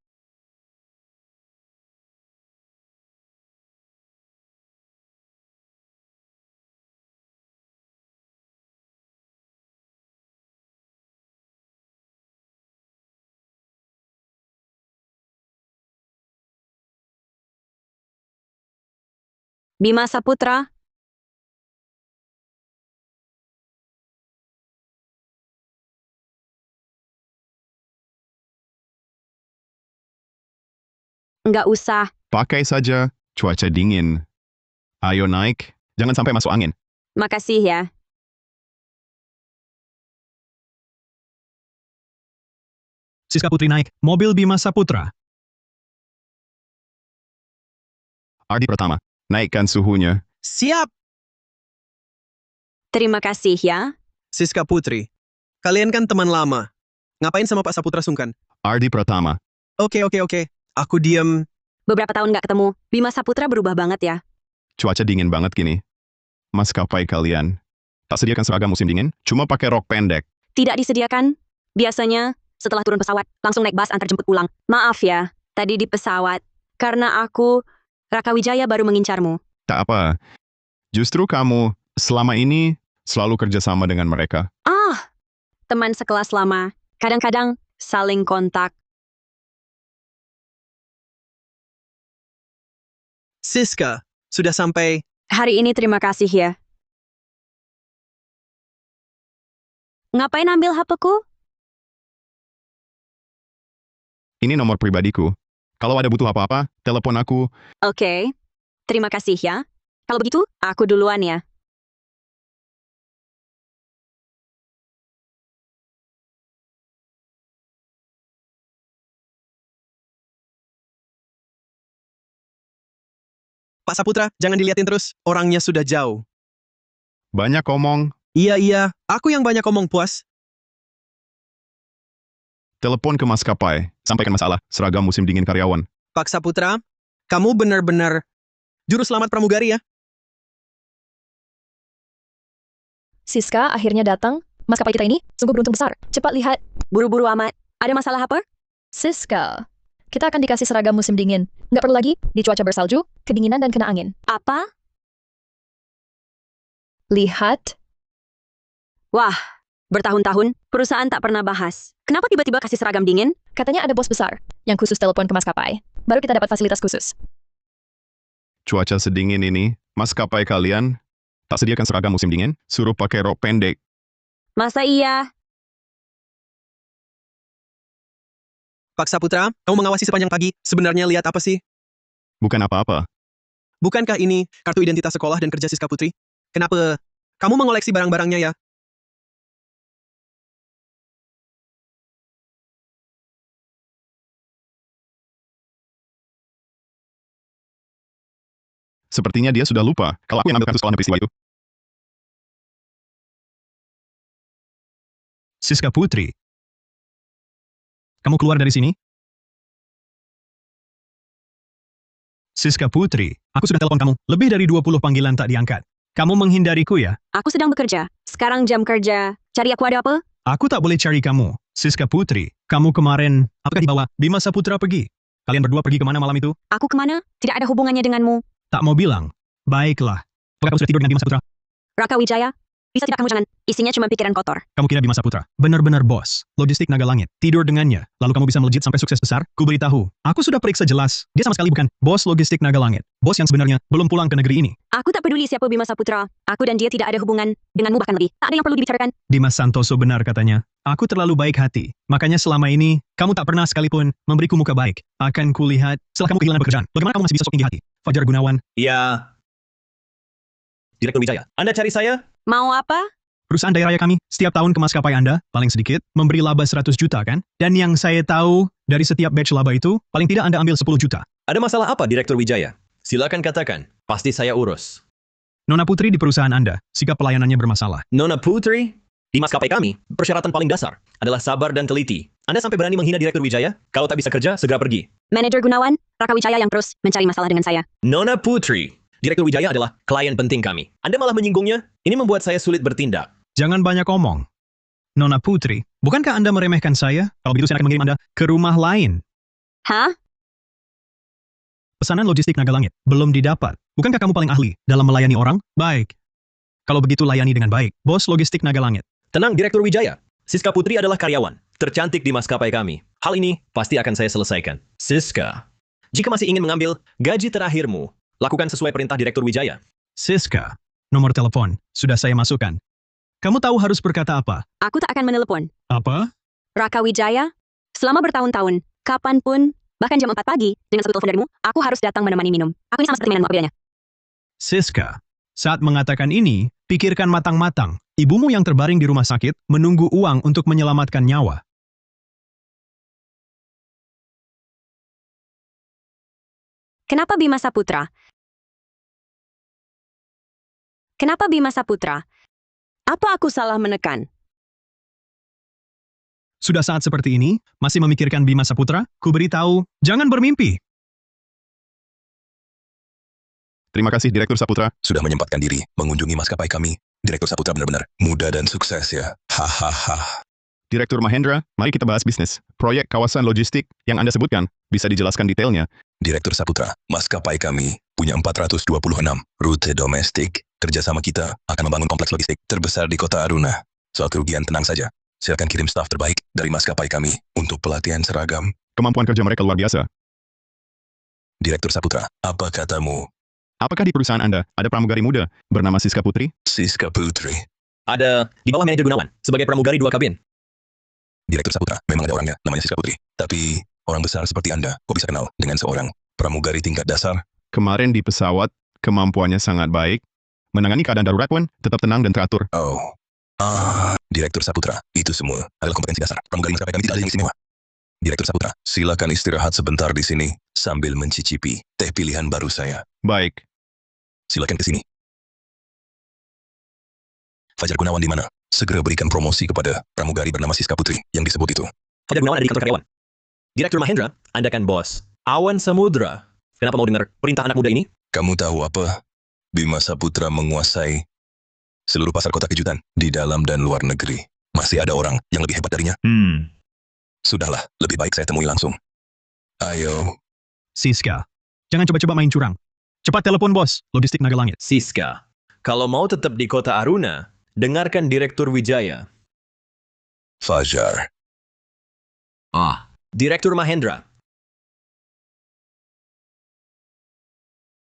F: Bima Saputra, nggak usah.
C: Pakai saja, cuaca dingin. Ayo naik, jangan sampai masuk angin.
F: Makasih ya.
D: Siska Putri naik, mobil Bima Saputra.
C: Ardi Pratama, naikkan suhunya.
B: Siap,
F: Terima kasih ya.
B: Siska Putri. Kalian kan teman lama. Ngapain sama Pak Saputra sungkan?
C: Ardi Pratama,
B: Oke. Aku diem.
F: Beberapa tahun nggak ketemu, Bima Saputra berubah banget ya.
C: cuaca dingin banget gini. Maskapai kalian, tak sediakan seragam musim dingin, cuma pakai rok pendek.
F: Tidak disediakan. Biasanya, setelah turun pesawat, langsung naik bus antar jemput pulang. Maaf ya, tadi di pesawat. Karena aku, Raka Wijaya baru mengincarmu.
C: Tak apa, justru kamu selama ini selalu kerjasama dengan mereka.
F: Ah, teman sekelas lama. Kadang-kadang saling kontak.
B: Siska, sudah sampai.
F: Hari ini terima kasih ya. Ngapain ambil HP-ku?
C: Ini nomor pribadiku. Kalau ada butuh apa-apa, telepon aku.
F: Oke. Terima kasih ya. Kalau begitu, aku duluan ya.
B: Pak Saputra, jangan diliatin terus. Orangnya sudah jauh.
C: Banyak omong,
B: Iya. Aku yang banyak ngomong puas.
C: telepon ke maskapai, sampaikan masalah, seragam musim dingin karyawan.
B: Pak Saputra, kamu benar-benar juru selamat pramugari ya?
G: Siska akhirnya datang. Maskapai kita ini sungguh beruntung besar. Cepat lihat.
F: Buru-buru amat. Ada masalah apa?
G: Siska, kita akan dikasih seragam musim dingin. Nggak perlu lagi di cuaca bersalju, kedinginan, dan kena angin.
F: Apa?
G: Lihat.
F: Wah, bertahun-tahun, perusahaan tak pernah bahas. Kenapa tiba-tiba kasih seragam dingin?
G: Katanya ada bos besar yang khusus telepon ke maskapai. Baru kita dapat fasilitas khusus.
C: Cuaca sedingin ini, maskapai kalian tak sediakan seragam musim dingin, suruh pakai rok pendek.
F: Masa iya?
B: Pak Saputra, kamu mengawasi sepanjang pagi. Sebenarnya lihat apa sih?
C: Bukan apa-apa.
B: Bukankah ini kartu identitas sekolah dan kerja Siska Putri? Kenapa kamu mengoleksi barang-barangnya ya?
C: Sepertinya dia sudah lupa kalau aku yang ambil kartu sekolah peristiwa itu.
D: Siska Putri. Kamu keluar dari sini? Siska Putri, aku sudah telepon kamu. Lebih dari 20 panggilan tak diangkat. Kamu menghindariku ya?
F: Aku sedang bekerja. Sekarang jam kerja. Cari aku ada apa?
D: Aku tak boleh cari kamu. Siska Putri, kamu kemarin, apakah dibawa Bima Saputra pergi? Kalian berdua pergi kemana malam itu?
F: Aku kemana? Tidak ada hubungannya denganmu.
D: Tak mau bilang. Baiklah. Apakah kamu sudah tidur dengan Bima Saputra?
F: Raka Wijaya, bisa tidak kamu jangan? Isinya cuma pikiran kotor.
D: Kamu kira Bima Saputra? Benar-benar bos. Logistik Naga Langit. Tidur dengannya. Lalu kamu bisa melejit sampai sukses besar? Ku beritahu. Aku sudah periksa jelas. Dia sama sekali bukan bos logistik Naga Langit. Bos yang sebenarnya belum pulang ke negeri ini.
F: Aku tak peduli siapa Bima Saputra. Aku dan dia tidak ada hubungan. Denganmu bahkan lebih. Tak ada yang perlu dibicarakan.
D: Dimas Santoso benar katanya. Aku terlalu baik hati. Makanya selama ini, kamu tak pernah sekalipun memberiku muka baik. Akan kulihat setelah kamu kehilangan pekerjaan. Bagaimana kamu masih bisa sok tinggi hati? Fajar Gunawan.
A: Ya. Direktur Wijaya, Anda cari saya?
F: Mau apa?
D: Perusahaan daerah raya kami, setiap tahun ke maskapai Anda, paling sedikit, memberi laba 100 juta kan? Dan yang saya tahu, dari setiap batch laba itu, paling tidak Anda ambil 10 juta.
A: Ada masalah apa, Direktur Wijaya? Silakan katakan. Pasti saya urus.
D: Nona Putri di perusahaan Anda, sikap pelayanannya bermasalah.
A: Nona Putri, di maskapai kami, persyaratan paling dasar adalah sabar dan teliti. Anda sampai berani menghina Direktur Wijaya? Kalau tak bisa kerja, segera pergi.
F: Manajer Gunawan, Raka Wijaya yang terus mencari masalah dengan saya.
A: Nona Putri, Direktur Wijaya adalah klien penting kami. Anda malah menyinggungnya? Ini membuat saya sulit bertindak.
D: Jangan banyak omong. Nona Putri, bukankah Anda meremehkan saya? Kalau begitu saya akan mengirim Anda ke rumah lain.
F: Hah?
D: Pesanan logistik Naga Langit belum didapat. Bukankah kamu paling ahli dalam melayani orang? Baik. Kalau begitu layani dengan baik. Bos logistik Naga Langit.
A: Tenang, Direktur Wijaya. Siska Putri adalah karyawan tercantik di maskapai kami. Hal ini pasti akan saya selesaikan. Siska, jika masih ingin mengambil gaji terakhirmu, Lakukan sesuai perintah Direktur Wijaya.
D: Siska, nomor telepon. Sudah saya masukkan. Kamu tahu harus berkata apa?
F: Aku tak akan menelepon.
D: Apa?
F: Raka Wijaya, selama bertahun-tahun, kapanpun, bahkan jam 4 pagi, dengan satu telepon darimu, aku harus datang menemani minum. Aku ini sama seperti mainanmu apabila.
D: Siska, saat mengatakan ini, pikirkan matang-matang. Ibumu yang terbaring di rumah sakit menunggu uang untuk menyelamatkan nyawa.
F: Kenapa Bima Saputra? Kenapa Bima Saputra? Apa aku salah menekan?
D: Sudah saat seperti ini, masih memikirkan Bima Saputra? Ku beritahu, jangan bermimpi.
C: Terima kasih, Direktur Saputra.
I: Sudah menyempatkan diri mengunjungi maskapai kami. Direktur Saputra benar-benar muda dan sukses ya. Hahaha.
C: Direktur Mahendra, mari kita bahas bisnis. Proyek kawasan logistik yang Anda sebutkan, bisa dijelaskan detailnya.
I: Direktur Saputra, maskapai kami punya 426 rute domestik. Kerjasama kita akan membangun kompleks logistik terbesar di kota Aruna. Soal kerugian tenang saja. Silakan kirim staf terbaik dari maskapai kami untuk pelatihan seragam.
C: Kemampuan kerja mereka luar biasa.
I: Direktur Saputra, apa katamu?
C: Apakah di perusahaan Anda ada pramugari muda bernama Siska Putri?
I: Siska Putri.
A: Ada di bawah manajer Gunawan, sebagai pramugari 2 kabin.
I: Direktur Saputra, memang ada orangnya, namanya Siska Putri. Tapi, orang besar seperti Anda, kok bisa kenal dengan seorang pramugari tingkat dasar?
C: Kemarin di pesawat, kemampuannya sangat baik. Menangani keadaan darurat pun tetap tenang dan teratur.
I: Oh. Direktur Saputra, itu semua adalah kompetensi dasar. Pramugari maskapai kami tidak ada yang istimewa. Direktur Saputra, silakan istirahat sebentar di sini sambil mencicipi teh pilihan baru saya.
C: Baik.
I: Silakan ke sini. Fajar Gunawan di mana? Segera berikan promosi kepada pramugari bernama Siska Putri yang disebut itu.
A: Fajar Gunawan ada di kantor karyawan. Direktur Mahendra, Anda kan bos. Awan Samudra. Kenapa mau dengar perintah anak muda ini?
I: Kamu tahu apa? Bima Saputra menguasai seluruh pasar kota kejutan di dalam dan luar negeri. Masih ada orang yang lebih hebat darinya. Sudahlah, lebih baik saya temui langsung. Ayo.
D: Siska, jangan coba-coba main curang. Cepat telepon bos, logistik naga langit.
A: Siska, kalau mau tetap di kota Aruna, dengarkan Direktur Wijaya.
I: Fajar.
A: Direktur Mahendra.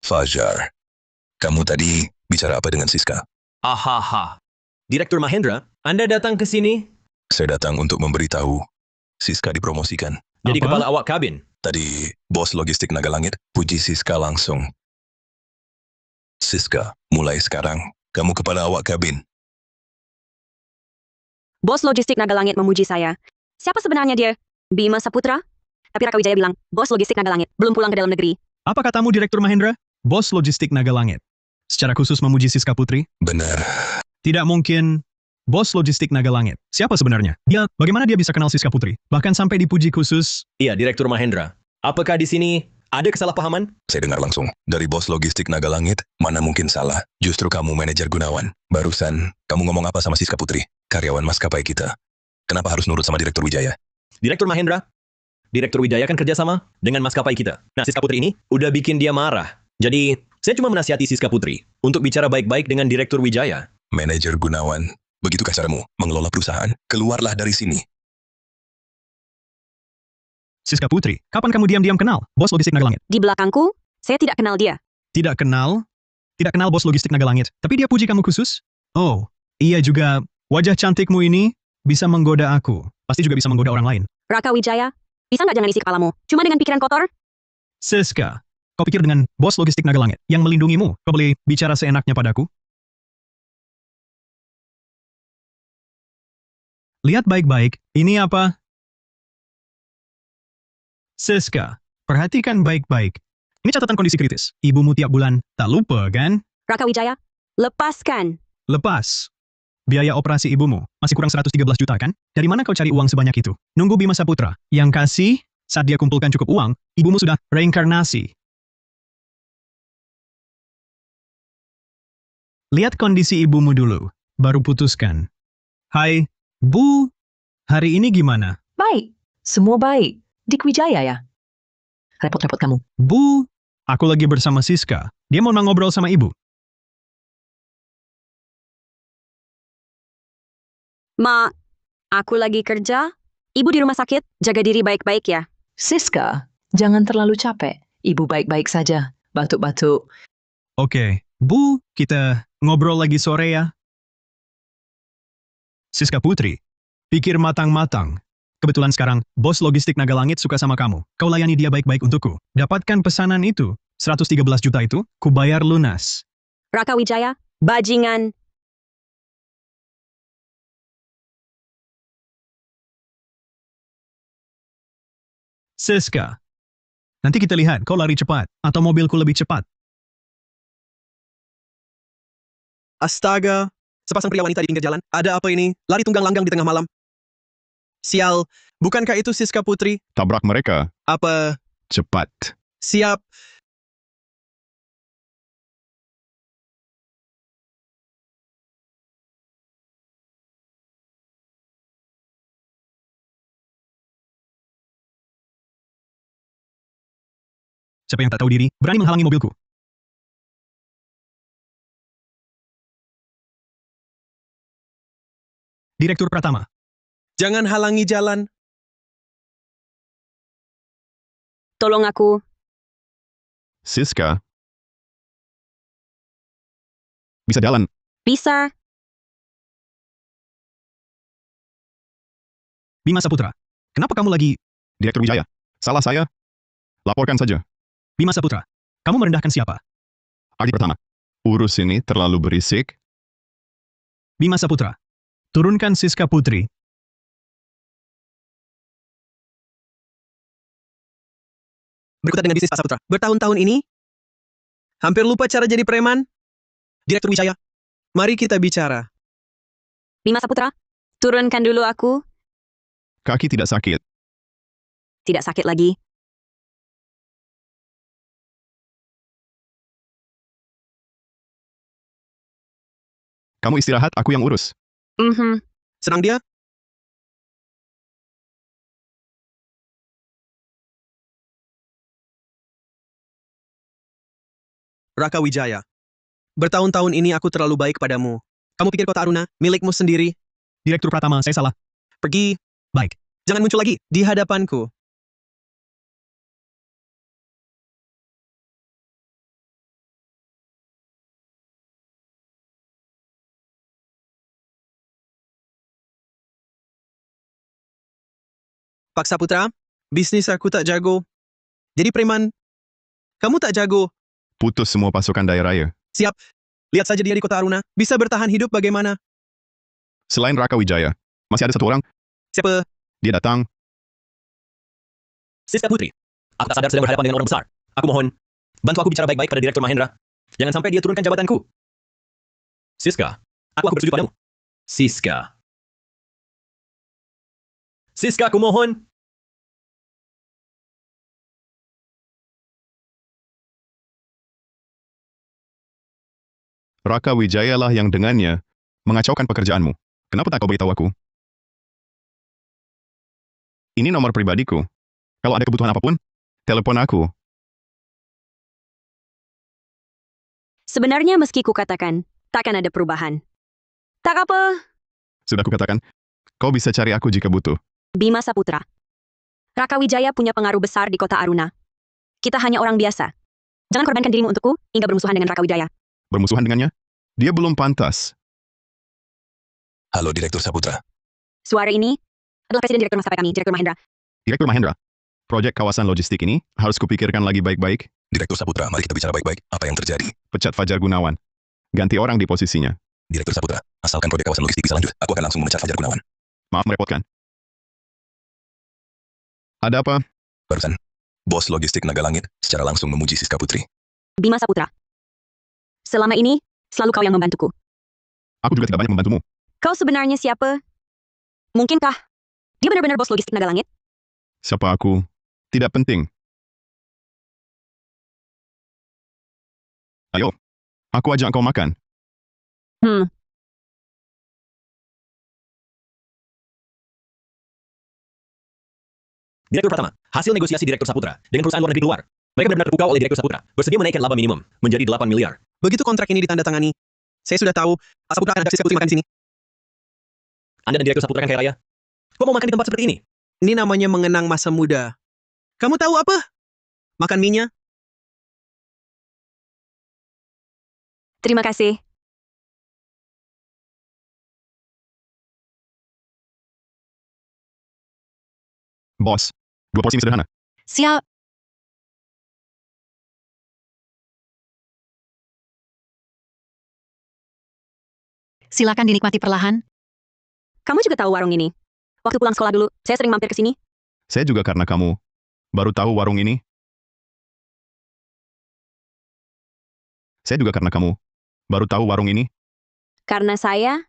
I: Fajar. Kamu tadi bicara apa dengan Siska?
A: Ahaha. Direktur Mahendra, Anda datang ke sini?
I: Saya datang untuk memberitahu Siska dipromosikan.
A: Jadi
D: Apa?
A: kepala awak kabin.
I: Tadi bos logistik Naga Langit puji Siska langsung. Siska, mulai sekarang kamu kepala awak kabin.
F: Bos logistik Naga Langit memuji saya. Siapa sebenarnya dia? Bima Saputra? Tapi Raka Wijaya bilang, bos logistik Naga Langit belum pulang ke dalam negeri.
D: Apa katamu Direktur Mahendra? Bos logistik naga langit. Secara khusus memuji Siska Putri?
I: Benar.
D: Tidak mungkin. Bos logistik naga langit. Siapa sebenarnya? Bagaimana dia bisa kenal Siska Putri? Bahkan sampai dipuji khusus.
A: Iya, Direktur Mahendra. Apakah di sini ada kesalahpahaman?
I: Saya dengar langsung dari bos logistik Naga Langit, mana mungkin salah. Justru kamu manajer Gunawan. Barusan, kamu ngomong apa sama Siska Putri, karyawan maskapai kita? Kenapa harus nurut sama Direktur Wijaya?
A: Direktur Mahendra, Direktur Wijaya kan kerjasama dengan maskapai kita. Nah, Siska Putri ini udah bikin dia marah. Jadi, saya cuma menasihati Siska Putri untuk bicara baik-baik dengan Direktur Wijaya.
I: Manajer Gunawan, begitukah caramu mengelola perusahaan? Keluarlah dari sini.
D: Siska Putri, kapan kamu diam-diam kenal bos logistik naga langit?
F: Di belakangku, saya tidak kenal dia.
D: Tidak kenal? Tidak kenal bos logistik naga langit. Tapi dia puji kamu khusus? Oh, iya juga. Wajah cantikmu ini bisa menggoda aku. Pasti juga bisa menggoda orang lain.
F: Raka Wijaya, bisa nggak jangan isi kepalamu? Cuma dengan pikiran kotor?
D: Siska, kau pikir dengan bos logistik naga langit yang melindungimu, kau boleh bicara seenaknya padaku? Lihat baik-baik, ini apa? Siska, perhatikan baik-baik. Ini catatan kondisi kritis. Ibumu tiap bulan, tak lupa kan?
F: Raka Wijaya, lepaskan.
D: Lepas. Biaya operasi ibumu masih kurang 113 juta kan? Dari mana kau cari uang sebanyak itu? Nunggu Bima Saputra. Yang kasih, saat dia kumpulkan cukup uang, ibumu sudah reinkarnasi. Lihat kondisi ibumu dulu, baru putuskan. Hai, Bu, hari ini gimana?
K: Baik, semua baik. Dik Wijaya ya? Repot-repot kamu.
D: Bu, aku lagi bersama Siska. Dia mau ngobrol sama ibu.
F: Ma, aku lagi kerja. Ibu di rumah sakit, jaga diri baik-baik ya.
K: Siska, jangan terlalu capek. Ibu baik-baik saja. batuk-batuk.
D: Oke, Bu, kita ngobrol lagi sore ya. Siska Putri, pikir matang-matang. Kebetulan sekarang, bos logistik Naga Langit suka sama kamu. Kau layani dia baik-baik untukku. Dapatkan pesanan itu, 113 juta itu, kubayar lunas.
F: Raka Wijaya, bajingan.
D: Siska, nanti kita lihat kau lari cepat, atau mobilku lebih cepat.
B: Astaga, sepasang pria wanita di pinggir jalan. Ada apa ini? Lari tunggang langgang di tengah malam. Sial, bukankah itu Siska Putri?
C: Tabrak mereka.
B: Apa?
C: Cepat.
B: Siap.
D: Siapa yang tak tahu diri, berani menghalangi mobilku. Direktur Pratama,
B: Jangan halangi jalan.
F: Tolong aku.
C: Siska. Bisa jalan.
F: Bisa.
D: Bima Saputra, kenapa kamu lagi...
C: Direktur Wijaya. Salah saya. Laporkan saja.
D: Bima Saputra, kamu merendahkan siapa?
C: Ardi pertama. Urus ini terlalu berisik.
D: Bima Saputra, turunkan Siska Putri.
B: Berkutat dengan bisnis Pak Saputra. Bertahun-tahun ini, hampir lupa cara jadi preman. Direktur Wijaya, mari kita bicara.
F: Bima Saputra, turunkan dulu aku.
C: Kaki tidak sakit.
F: Tidak sakit lagi.
C: Kamu istirahat, aku yang urus.
B: Senang dia? Raka Wijaya, bertahun-tahun ini aku terlalu baik padamu. Kamu pikir kota Aruna, milikmu sendiri?
D: Direktur Pratama, saya salah.
B: Pergi.
D: Baik.
B: Jangan muncul lagi di hadapanku. Pak Saputra, bisnis aku tak jago. Jadi preman, kamu tak jago.
C: Putus semua pasukan daerah ya.
B: Siap. Lihat saja dia di kota Aruna. Bisa bertahan hidup bagaimana?
C: Selain Raka Wijaya, masih ada satu orang.
B: Siapa?
C: Dia datang.
A: Siska Putri, aku tak sadar sedang berhadapan dengan orang besar. Aku mohon, bantu aku bicara baik-baik pada Direktur Mahendra. Jangan sampai dia turunkan jabatanku. Siska, aku bersetuju padamu. Siska. Siska, aku mohon.
C: Raka Wijaya lah yang dengannya mengacaukan pekerjaanmu. Kenapa tak kau beritahu aku? Ini nomor pribadiku. Kalau ada kebutuhan apapun, telepon aku.
F: Sebenarnya meski kukatakan, takkan ada perubahan. Tak apa,
C: Sudah kukatakan, kau bisa cari aku jika butuh.
F: Bima Saputra. Raka Wijaya punya pengaruh besar di kota Aruna. Kita hanya orang biasa. Jangan korbankan dirimu untukku, hingga bermusuhan dengan Raka Wijaya.
C: Bermusuhan dengannya? Dia belum pantas.
I: Halo Direktur Saputra.
F: Suara ini adalah Presiden Direktur Maskapai kami, Direktur Mahendra.
C: Direktur Mahendra, proyek kawasan logistik ini harus kupikirkan lagi baik-baik.
I: Direktur Saputra, mari kita bicara baik-baik. Apa yang terjadi?
C: Pecat Fajar Gunawan. Ganti orang di posisinya.
I: Direktur Saputra, asalkan proyek kawasan logistik bisa lanjut, aku akan langsung memecat Fajar Gunawan.
C: Maaf merepotkan. Ada apa?
I: Barusan, bos logistik Naga Langit secara langsung memuji Siska Putri.
F: Bima Saputra. Selama ini, selalu kau yang membantuku.
C: Aku juga tidak banyak membantumu.
F: Kau sebenarnya siapa? Mungkinkah dia benar-benar bos logistik Naga Langit?
C: Siapa aku? Tidak penting. Ayo, aku ajak kau makan.
A: Direktur Pratama, hasil negosiasi Direktur Saputra dengan perusahaan luar negeri keluar. Mereka benar-benar terpukau oleh Direktur Saputra, bersedia menaikkan laba minimum menjadi 8 miliar.
B: Begitu kontrak ini ditandatangani, saya sudah tahu Saputra akan ada Siska Putri makan di sini.
A: Anda dan Direktur Saputra kan kaya raya. Kok mau makan di tempat seperti ini?
B: Ini namanya mengenang masa muda. Kamu tahu apa? Makan mie-nya
F: Terima kasih.
C: Bos, 2 porsi mie sederhana.
J: Siap. Silakan dinikmati perlahan.
F: Kamu juga tahu warung ini? Waktu pulang sekolah dulu, saya sering mampir ke sini.
C: Saya juga karena kamu baru tahu warung ini. Saya juga karena kamu baru tahu warung ini.
F: Karena saya,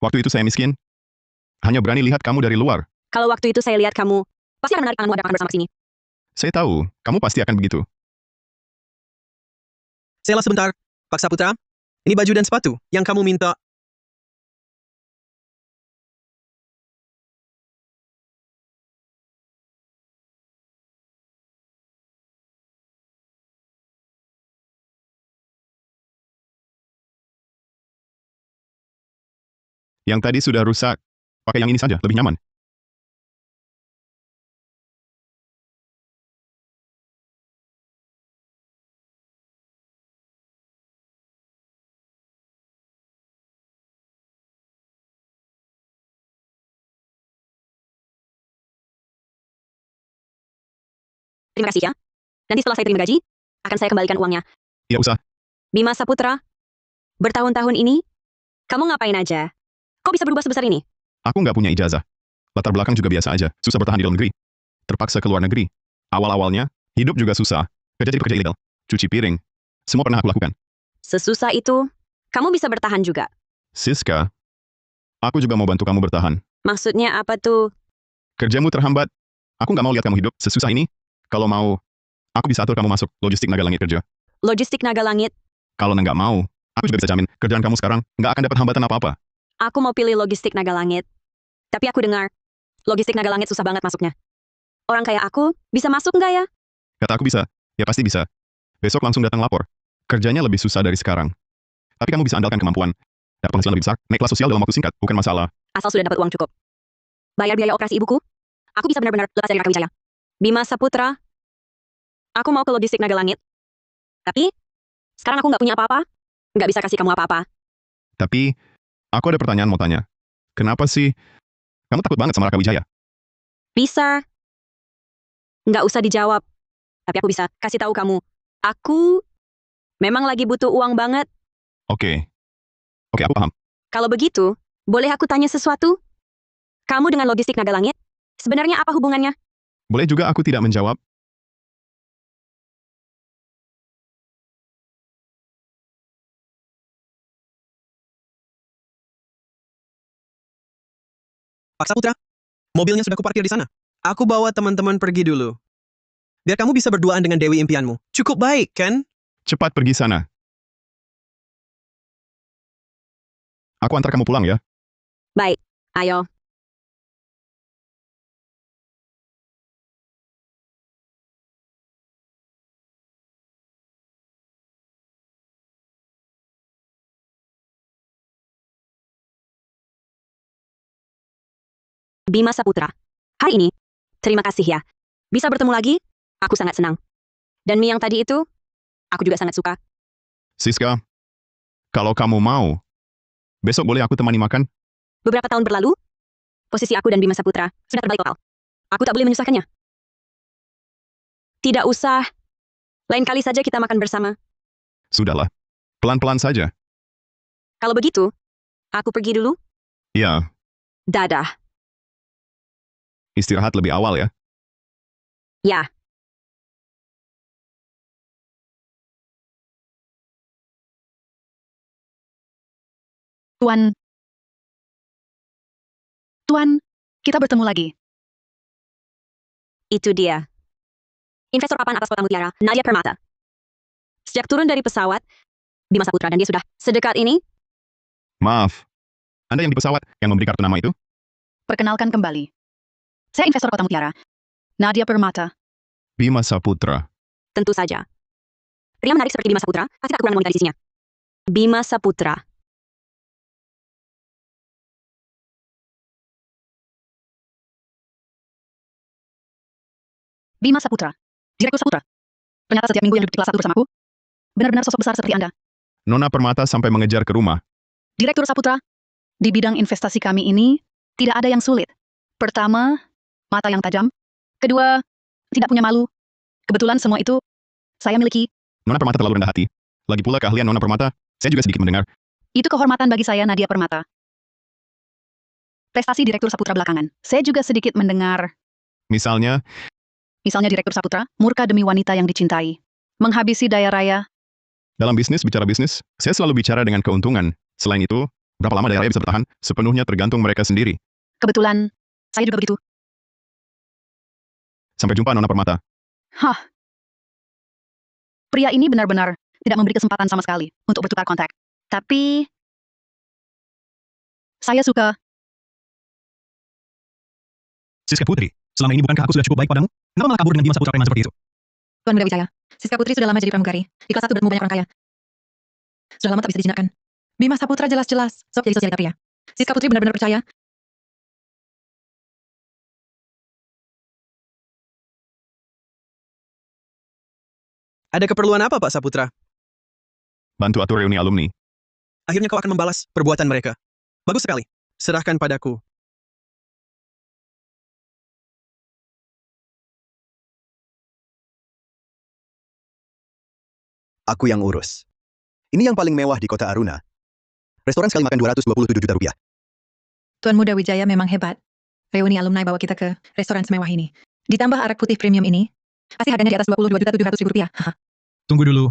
C: Waktu itu saya miskin. Hanya berani lihat kamu dari luar.
F: kalau waktu itu saya lihat kamu, pasti akan menarik tanganmu ada makan bersama sini.
C: Saya tahu, kamu pasti akan begitu.
B: Sela sebentar, Pak Saputra. Ini baju dan sepatu yang kamu minta.
C: Yang tadi sudah rusak. Pakai yang ini saja, lebih nyaman.
F: Terima kasih ya. Nanti setelah saya terima gaji, akan saya kembalikan uangnya.
C: Tidak usah.
F: Bima Saputra, bertahun-tahun ini, kamu ngapain aja? Kok bisa berubah sebesar ini?
C: Aku nggak punya ijazah. Latar belakang juga biasa aja. Susah bertahan di dalam negeri. Terpaksa ke luar negeri. Awal-awalnya, hidup juga susah. Kerja jadi pekerja ilegal. Cuci piring. Semua pernah aku lakukan.
F: Sesusah itu, kamu bisa bertahan juga.
C: Siska, aku juga mau bantu kamu bertahan.
F: Maksudnya apa tuh?
C: Kerjamu terhambat. Aku nggak mau lihat kamu hidup sesusah ini. Kalau mau, aku bisa atur kamu masuk logistik naga langit kerja.
F: Logistik naga langit,
C: Kalau nggak mau, aku juga bisa jamin kerjaan kamu sekarang nggak akan dapat hambatan apa-apa.
F: aku mau pilih logistik naga langit. Tapi aku dengar, logistik naga langit susah banget masuknya. Orang kayak aku, bisa masuk nggak ya?
C: Kata aku bisa, ya pasti bisa. Besok langsung datang lapor. Kerjanya lebih susah dari sekarang. Tapi kamu bisa andalkan kemampuan. Dapat penghasilan lebih besar, naik kelas sosial dalam waktu singkat, bukan masalah.
F: Asal sudah dapat uang cukup. Bayar biaya operasi ibuku, aku bisa benar-benar lepas dari Raka Wijaya. Bima Saputra, aku mau ke logistik naga langit. Tapi, sekarang aku nggak punya apa-apa. Nggak bisa kasih kamu apa-apa.
C: Tapi, aku ada pertanyaan mau tanya. Kenapa sih kamu takut banget sama Raka Wijaya?
F: Bisa. Nggak usah dijawab. Tapi aku bisa kasih tahu kamu. Aku memang lagi butuh uang banget.
C: Oke. Oke, aku paham.
F: Kalau begitu, boleh aku tanya sesuatu? Kamu dengan logistik naga langit, sebenarnya apa hubungannya?
C: Boleh juga aku tidak menjawab?
B: Pak Saputra, mobilnya sudah kuparkir di sana. Aku bawa teman-teman pergi dulu. Biar kamu bisa berduaan dengan Dewi impianmu. Cukup baik, kan?
C: Cepat pergi sana. Aku antar kamu pulang ya.
F: Baik, ayo. Bima Saputra. Hari ini, terima kasih ya. Bisa bertemu lagi, aku sangat senang. Dan mie yang tadi itu, aku juga sangat suka.
C: Siska, kalau kamu mau, besok boleh aku temani makan?
F: Beberapa tahun berlalu, posisi aku dan Bima Saputra sudah terbalik total. Aku tak boleh menyusahkannya. Tidak usah. Lain kali saja kita makan bersama.
C: Sudahlah. Pelan-pelan saja.
F: Kalau begitu, aku pergi dulu.
C: Ya,
F: Dadah.
C: istirahat lebih awal ya.
F: Ya.
J: Tuan. Tuan, kita bertemu lagi.
F: Itu dia. Investor papan atas kota Mutiara, Nadia Permata. Sejak turun dari pesawat, Bima Saputra dan dia sudah sedekat ini.
C: Maaf. Anda yang di pesawat yang memberi kartu nama itu?
J: Perkenalkan kembali. Saya investor kota Mutiara. Nadia Permata.
C: Bima Saputra.
F: Tentu saja. Pria menarik seperti Bima Saputra pasti tak kekurangan wanita di sisinya. Bima Saputra.
J: Bima Saputra. Direktur Saputra. Ternyata setiap minggu yang duduk di kelas 1 bersamaku, benar-benar sosok besar seperti Anda.
C: Nona Permata sampai mengejar ke rumah.
J: Direktur Saputra, di bidang investasi kami ini, tidak ada yang sulit. Pertama, mata yang tajam. Kedua, tidak punya malu. Kebetulan semua itu, saya miliki.
C: Nona Permata terlalu rendah hati. Lagi pula keahlian Nona Permata, saya juga sedikit mendengar.
J: Itu kehormatan bagi saya, Nadia Permata. Prestasi Direktur Saputra belakangan. Saya juga sedikit mendengar.
C: Misalnya,
J: Misalnya Direktur Saputra, murka demi wanita yang dicintai. Menghabisi daya raya.
C: dalam bicara bisnis, saya selalu bicara dengan keuntungan. Selain itu, berapa lama daerah bisa bertahan, sepenuhnya tergantung mereka sendiri.
J: Kebetulan, saya juga begitu.
C: Sampai jumpa, Nona Permata.
J: Hah. Pria ini benar-benar tidak memberi kesempatan sama sekali untuk bertukar kontak. Tapi, saya suka.
D: Siska Putri, selama ini bukankah aku sudah cukup baik padamu? Kenapa malah kabur dengan Bima Saputra preman seperti itu?
H: Tuan Muda Wijaya, Siska Putri sudah lama jadi pramugari. Di kelas 1 bertemu banyak orang kaya. Sudah lama tak bisa dijinakkan. Bima Saputra jelas-jelas sok jadi sosialita pria. Siska Putri benar-benar percaya.
B: Ada keperluan apa, Pak Saputra?
C: Bantu atur reuni alumni.
B: Akhirnya kau akan membalas perbuatan mereka. Bagus sekali. Serahkan padaku.
E: Aku yang urus. Ini yang paling mewah di kota Aruna. Restoran sekali makan 227 juta rupiah.
H: Tuan Muda Wijaya memang hebat. Reuni alumni bawa kita ke restoran semewah ini. Ditambah arak putih premium ini, pasti harganya di atas 22.700.000 rupiah. Haha.
D: Tunggu dulu.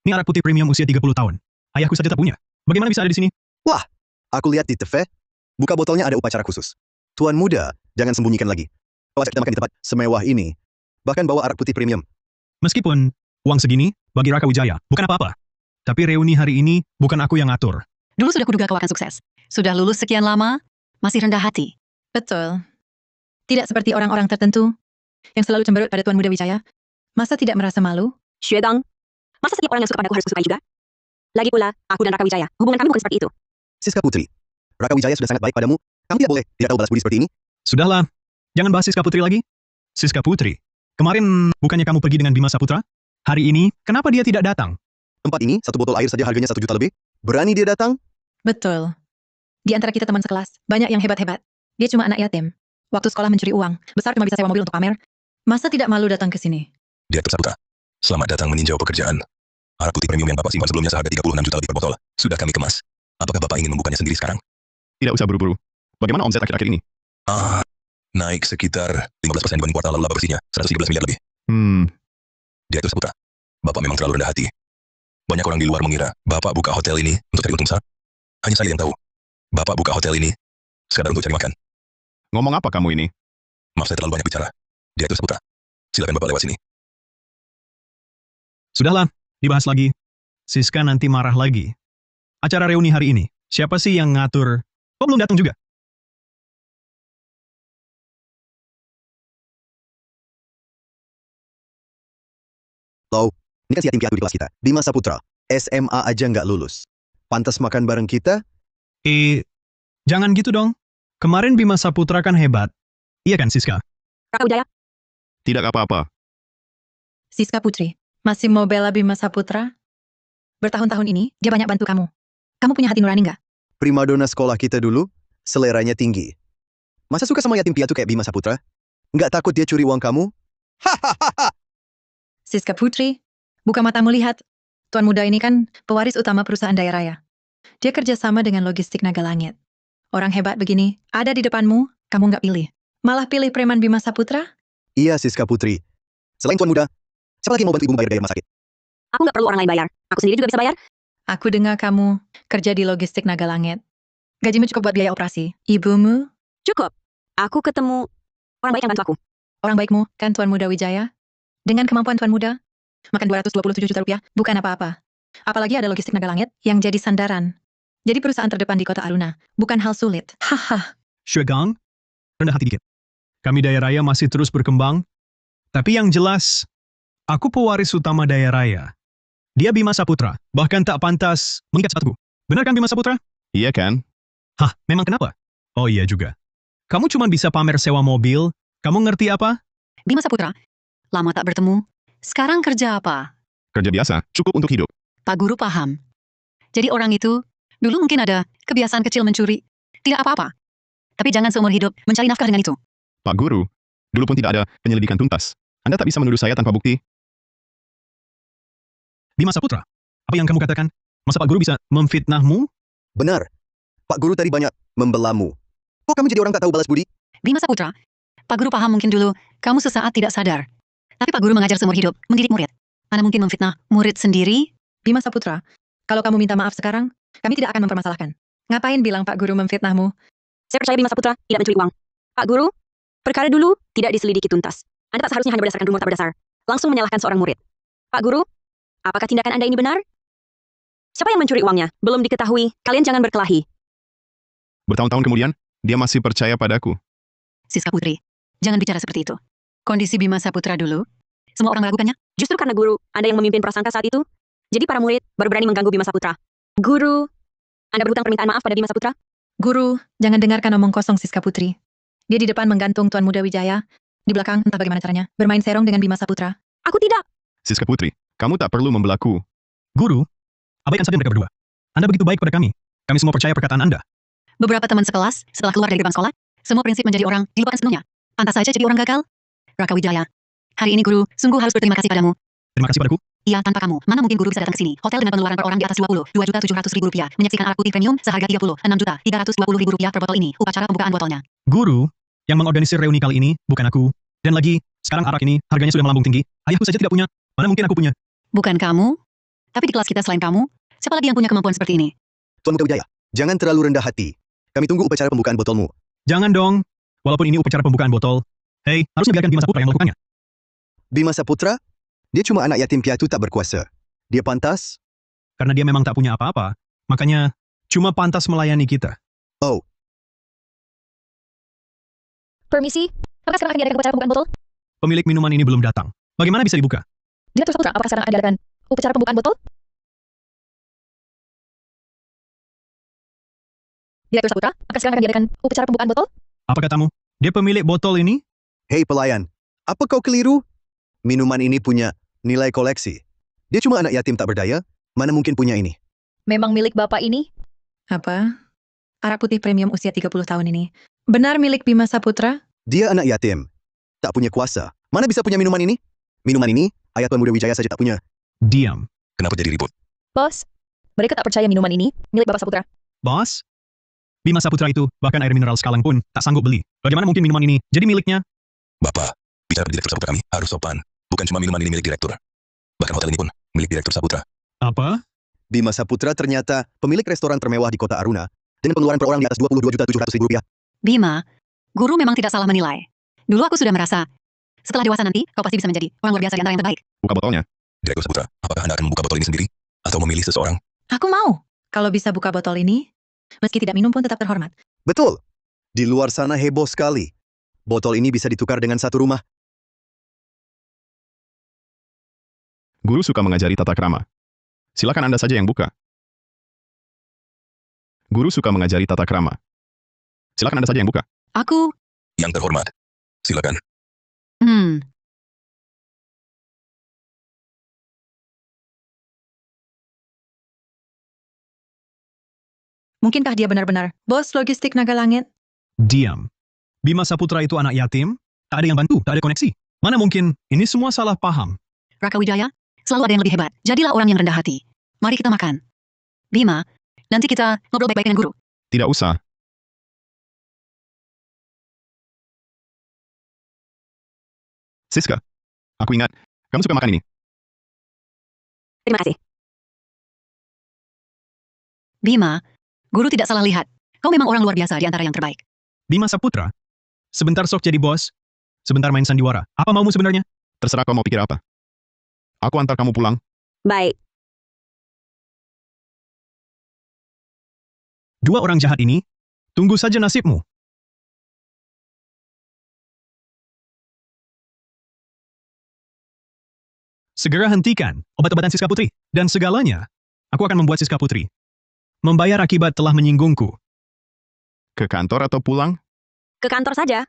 D: Ini arak putih premium usia 30 tahun. Ayahku saja tak punya. Bagaimana bisa ada di sini?
E: Wah, aku lihat di TV, buka botolnya ada upacara khusus. Tuan muda, jangan sembunyikan lagi. Kau ajak kita makan di tempat semewah ini. Bahkan bawa arak putih premium.
D: Meskipun uang segini bagi Raka Wijaya bukan apa-apa. Tapi reuni hari ini bukan aku yang ngatur.
J: Dulu sudah kuduga kau akan sukses. Sudah lulus sekian lama, masih rendah hati.
H: Betul. Tidak seperti orang-orang tertentu yang selalu cemberut pada Tuan Muda Wijaya. Masa tidak merasa malu?
F: Xuedong, masa setiap orang yang suka padaku harus kusukai juga? Lagi pula, aku dan Raka Wijaya, hubungan kami bukan seperti itu.
E: Siska Putri, Raka Wijaya sudah sangat baik padamu. Kamu tidak boleh tidak tahu balas budi seperti ini.
D: Sudahlah. Jangan bahas Siska Putri lagi. Siska Putri, kemarin bukannya kamu pergi dengan Bima Saputra? Hari ini, kenapa dia tidak datang?
E: Tempat ini, satu botol air saja harganya 1 juta lebih. Berani dia datang?
H: Betul. Di antara kita teman sekelas, banyak yang hebat-hebat. Dia cuma anak yatim. Waktu sekolah mencuri uang, besar cuma bisa sewa mobil untuk pamer. Masa tidak malu datang ke sini?
I: Direktur Saputra, selamat datang meninjau pekerjaan. Arak putih premium yang Bapak simpan sebelumnya seharga 36 juta lebih per botol. Sudah kami kemas. Apakah Bapak ingin membukanya sendiri sekarang?
C: Tidak usah buru-buru. Bagaimana omset akhir-akhir ini?
I: Naik sekitar 15% dibanding kuartal lalu laba bersihnya, 113 miliar lebih. Direktur Saputra, Bapak memang terlalu rendah hati. Banyak orang di luar mengira Bapak buka hotel ini untuk cari untung besar. Hanya saya yang tahu. Bapak buka hotel ini sekadar untuk cari makan.
C: Ngomong apa kamu ini?
I: Maaf saya terlalu banyak bicara. Direktur Saputra, silakan Bapak lewat sini.
D: Sudahlah, dibahas lagi. Siska nanti marah lagi. Acara reuni hari ini, siapa sih yang ngatur? Kok belum datang juga?
E: Loh, ini kan si yatim piatu di kelas kita. Bima Saputra, SMA aja nggak lulus. Pantas makan bareng kita?
D: Jangan gitu dong. Kemarin Bima Saputra kan hebat. Iya kan, Siska?
F: Raka Wijaya,
C: Tidak apa-apa.
H: Siska Putri, masih mau bela Bima Saputra? Bertahun-tahun ini, dia banyak bantu kamu. Kamu punya hati nurani nggak?
E: Primadona sekolah kita dulu, seleranya tinggi. Masa suka sama yatim piatu kayak Bima Saputra? Nggak takut dia curi uang kamu? Hahaha!
H: Siska Putri, buka matamu lihat. Tuan muda ini kan pewaris utama perusahaan Daya Raya. Dia kerjasama dengan logistik Naga Langit. Orang hebat begini, ada di depanmu, kamu nggak pilih. Malah pilih preman Bima Saputra?
E: Iya, Siska Putri. Selain Tuan Muda, siapa lagi yang mau bantu ibu bayar biaya rumah sakit?
F: aku nggak perlu orang lain bayar. Aku sendiri juga bisa bayar.
H: Aku dengar kamu kerja di logistik Naga Langit. Gajimu cukup buat biaya operasi. Ibumu?
F: Cukup. Aku ketemu orang baik yang bantu aku.
H: Orang baikmu, kan Tuan Muda Wijaya? Dengan kemampuan Tuan Muda, makan 227 juta rupiah bukan apa-apa. Apalagi ada logistik Naga Langit yang jadi sandaran. Jadi perusahaan terdepan di kota Aruna, bukan hal sulit. Haha.
D: Xuegang, rendah hati dikit. Kami Daya Raya masih terus berkembang, Tapi yang jelas, aku pewaris utama Daya Raya. Dia Bima Saputra, bahkan tak pantas mengikat sepatuku. Benar kan Bima Saputra?
C: Iya kan?
D: Hah, memang kenapa? Oh iya juga. Kamu cuma bisa pamer sewa mobil, kamu ngerti apa?
J: Bima Saputra, lama tak bertemu. Sekarang kerja apa?
C: Kerja biasa, cukup untuk hidup.
J: Pak Guru paham. Jadi orang itu, dulu mungkin ada kebiasaan kecil mencuri. Tidak apa-apa. Tapi jangan seumur hidup mencari nafkah dengan itu.
C: Pak Guru, dulu pun tidak ada penyelidikan tuntas. Anda tak bisa menuduh saya tanpa bukti.
D: Bima Saputra, apa yang kamu katakan? Masa Pak Guru bisa memfitnahmu?
E: Benar. Pak Guru tadi banyak membelamu. Kok kamu jadi orang tak tahu balas budi?
J: Bima Saputra, Pak Guru paham mungkin dulu kamu sesaat tidak sadar. Tapi Pak Guru mengajar seumur hidup, mendidik murid. Anda mungkin memfitnah murid sendiri?
H: Bima Saputra, kalau kamu minta maaf sekarang, kami tidak akan mempermasalahkan. Ngapain bilang Pak Guru memfitnahmu?
F: Saya percaya Bima Saputra tidak mencuri uang. Pak Guru, perkara dulu tidak diselidiki tuntas. Anda tak seharusnya hanya berdasarkan rumor tak berdasar. Langsung menyalahkan seorang murid. Pak Guru, apakah tindakan Anda ini benar? Siapa yang mencuri uangnya? Belum diketahui. Kalian jangan berkelahi.
C: Bertahun-tahun kemudian, dia masih percaya padaku.
J: Siska Putri, jangan bicara seperti itu. Kondisi Bima Saputra dulu, semua orang meragukannya.
F: Justru karena Guru, Anda yang memimpin prasangka saat itu. Jadi para murid baru berani mengganggu Bima Saputra. Guru, Anda berhutang permintaan maaf pada Bima Saputra?
H: Guru, jangan dengarkan omong kosong Siska Putri. Dia di depan menggantung Tuan Muda Wijaya. Di belakang, entah bagaimana caranya, bermain serong dengan Bima Saputra.
F: Aku tidak.
C: Siska Putri, kamu tak perlu membelaku.
D: Guru, abaikan saja mereka berdua. Anda begitu baik pada kami. Kami semua percaya perkataan Anda.
J: Beberapa teman sekelas, setelah keluar dari gerbang sekolah, semua prinsip menjadi orang dilupakan sepenuhnya. Pantas saja jadi orang gagal. Raka Wijaya, hari ini Guru sungguh harus berterima kasih padamu.
D: Terima kasih padaku.
J: Iya, tanpa kamu, mana mungkin Guru bisa datang ke sini? Hotel dengan pengeluaran per orang di atas 22.700.000 rupiah. Menyaksikan arak putih premium seharga 36.320.000 rupiah per botol ini. Upacara pembukaan botolnya.
D: Guru, yang mengorganisir reuni kali ini bukan aku. Dan lagi, sekarang arak ini harganya sudah melambung tinggi. Ayahku saja tidak punya. Mana mungkin aku punya?
J: Bukan kamu, tapi di kelas kita selain kamu, siapa lagi yang punya kemampuan seperti ini?
E: Tuan Muda Wijaya, jangan terlalu rendah hati. Kami tunggu upacara pembukaan botolmu.
D: Jangan dong. Walaupun ini upacara pembukaan botol. Hei, harusnya biarkan Bima Saputra yang melakukannya.
E: Bima Saputra? Dia cuma anak yatim piatu tak berkuasa. Dia pantas?
D: Karena dia memang tak punya apa-apa. Makanya, cuma pantas melayani kita.
E: Oh,
G: Permisi, apakah sekarang akan diadakan upacara pembukaan botol?
D: Pemilik minuman ini belum datang. Bagaimana bisa dibuka?
G: Direktur Saputra, apakah sekarang akan diadakan upacara pembukaan botol? Direktur Saputra, apakah sekarang akan diadakan upacara pembukaan botol?
D: Apa katamu? Dia pemilik botol ini?
E: hei pelayan. Apa kau keliru? Minuman ini punya nilai koleksi. Dia cuma anak yatim tak berdaya. Mana mungkin punya ini?
G: Memang milik Bapak ini?
H: Apa? Arak putih premium usia 30 tahun ini. Benar milik Bima Saputra?
E: Dia anak yatim. Tak punya kuasa. Mana bisa punya minuman ini? Minuman ini, ayah Tuan Muda Wijaya saja tak punya.
D: Diam.
I: Kenapa jadi ribut?
G: Bos, mereka tak percaya minuman ini milik Bapak Saputra.
D: Bos? Bima Saputra itu, bahkan air mineral sekalang pun tak sanggup beli. Bagaimana mungkin minuman ini jadi miliknya?
I: Bapak, bicara direktur Saputra kami harus sopan. Bukan cuma minuman ini milik direktur. Bahkan hotel ini pun milik direktur Saputra.
D: Apa?
E: Bima Saputra ternyata pemilik restoran termewah di kota Aruna dengan pengeluaran per orang di atas 22.700.000 rupiah.
J: Bima, Guru memang tidak salah menilai. Dulu aku sudah merasa, setelah dewasa nanti, kau pasti bisa menjadi orang luar biasa di antara yang terbaik.
C: Buka botolnya.
I: Direktur Saputra, apakah Anda akan membuka botol ini sendiri? Atau memilih seseorang?
H: Aku mau. Kalau bisa buka botol ini, meski tidak minum pun tetap terhormat.
E: Betul. Di luar sana heboh sekali. Botol ini bisa ditukar dengan satu rumah.
C: Guru suka mengajari tata krama. Silakan Anda saja yang buka. Guru suka mengajari tata krama. Silakan Anda saja yang buka.
J: Aku,
I: Yang terhormat. Silakan.
H: Mungkinkah dia benar-benar bos logistik Naga Langit?
D: Diam. Bima Saputra itu anak yatim, tak ada yang bantu, tak ada koneksi. Mana mungkin ini semua salah paham.
J: Raka Wijaya, selalu ada yang lebih hebat. Jadilah orang yang rendah hati. Mari kita makan. Bima, nanti kita ngobrol baik-baik dengan Guru.
C: Tidak usah. Siska, aku ingat, kamu suka makan ini.
F: Terima kasih.
J: Bima, Guru tidak salah lihat. Kau memang orang luar biasa di antara yang terbaik.
D: Bima Saputra? Sebentar sok jadi bos, sebentar main sandiwara. Apa maumu sebenarnya?
C: Terserah kau mau pikir apa. Aku antar kamu pulang.
F: Baik.
D: Dua orang jahat ini, tunggu saja nasibmu. Segera hentikan obat-obatan Siska Putri. Dan segalanya, aku akan membuat Siska Putri membayar akibat telah menyinggungku.
C: Ke kantor atau pulang?
F: Ke kantor saja.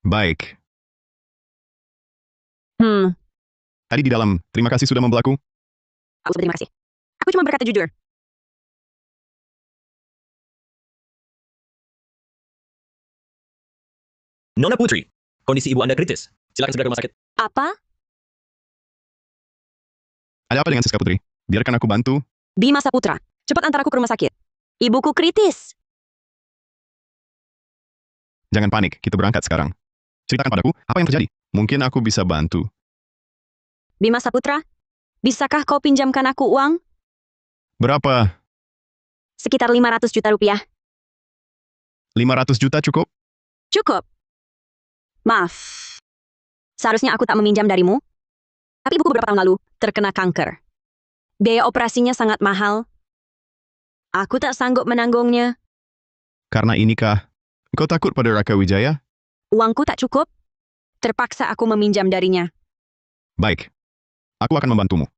C: Baik.
F: Aku
C: Tadi di dalam, terima kasih sudah membelaku.
F: berterima kasih. Aku cuma berkata jujur.
A: Nona Putri, kondisi ibu Anda kritis. Silakan segera ke rumah sakit.
F: Apa?
C: Ada apa dengan Siska Putri? Biarkan aku bantu.
F: Bima Saputra, cepat antar aku ke rumah sakit. Ibuku kritis.
C: Jangan panik, kita berangkat sekarang. Ceritakan padaku, apa yang terjadi? Mungkin aku bisa bantu.
F: Bima Saputra, bisakah kau pinjamkan aku uang?
C: Berapa?
F: Sekitar 500 juta rupiah.
C: 500 juta cukup?
F: Cukup. Maaf. Seharusnya aku tak meminjam darimu. Tapi ibuku beberapa tahun lalu terkena kanker. Biaya operasinya sangat mahal. Aku tak sanggup menanggungnya.
C: Karena inikah? Kau takut pada Raka Wijaya?
F: Uangku tak cukup. Terpaksa aku meminjam darinya.
C: Baik. Aku akan membantumu.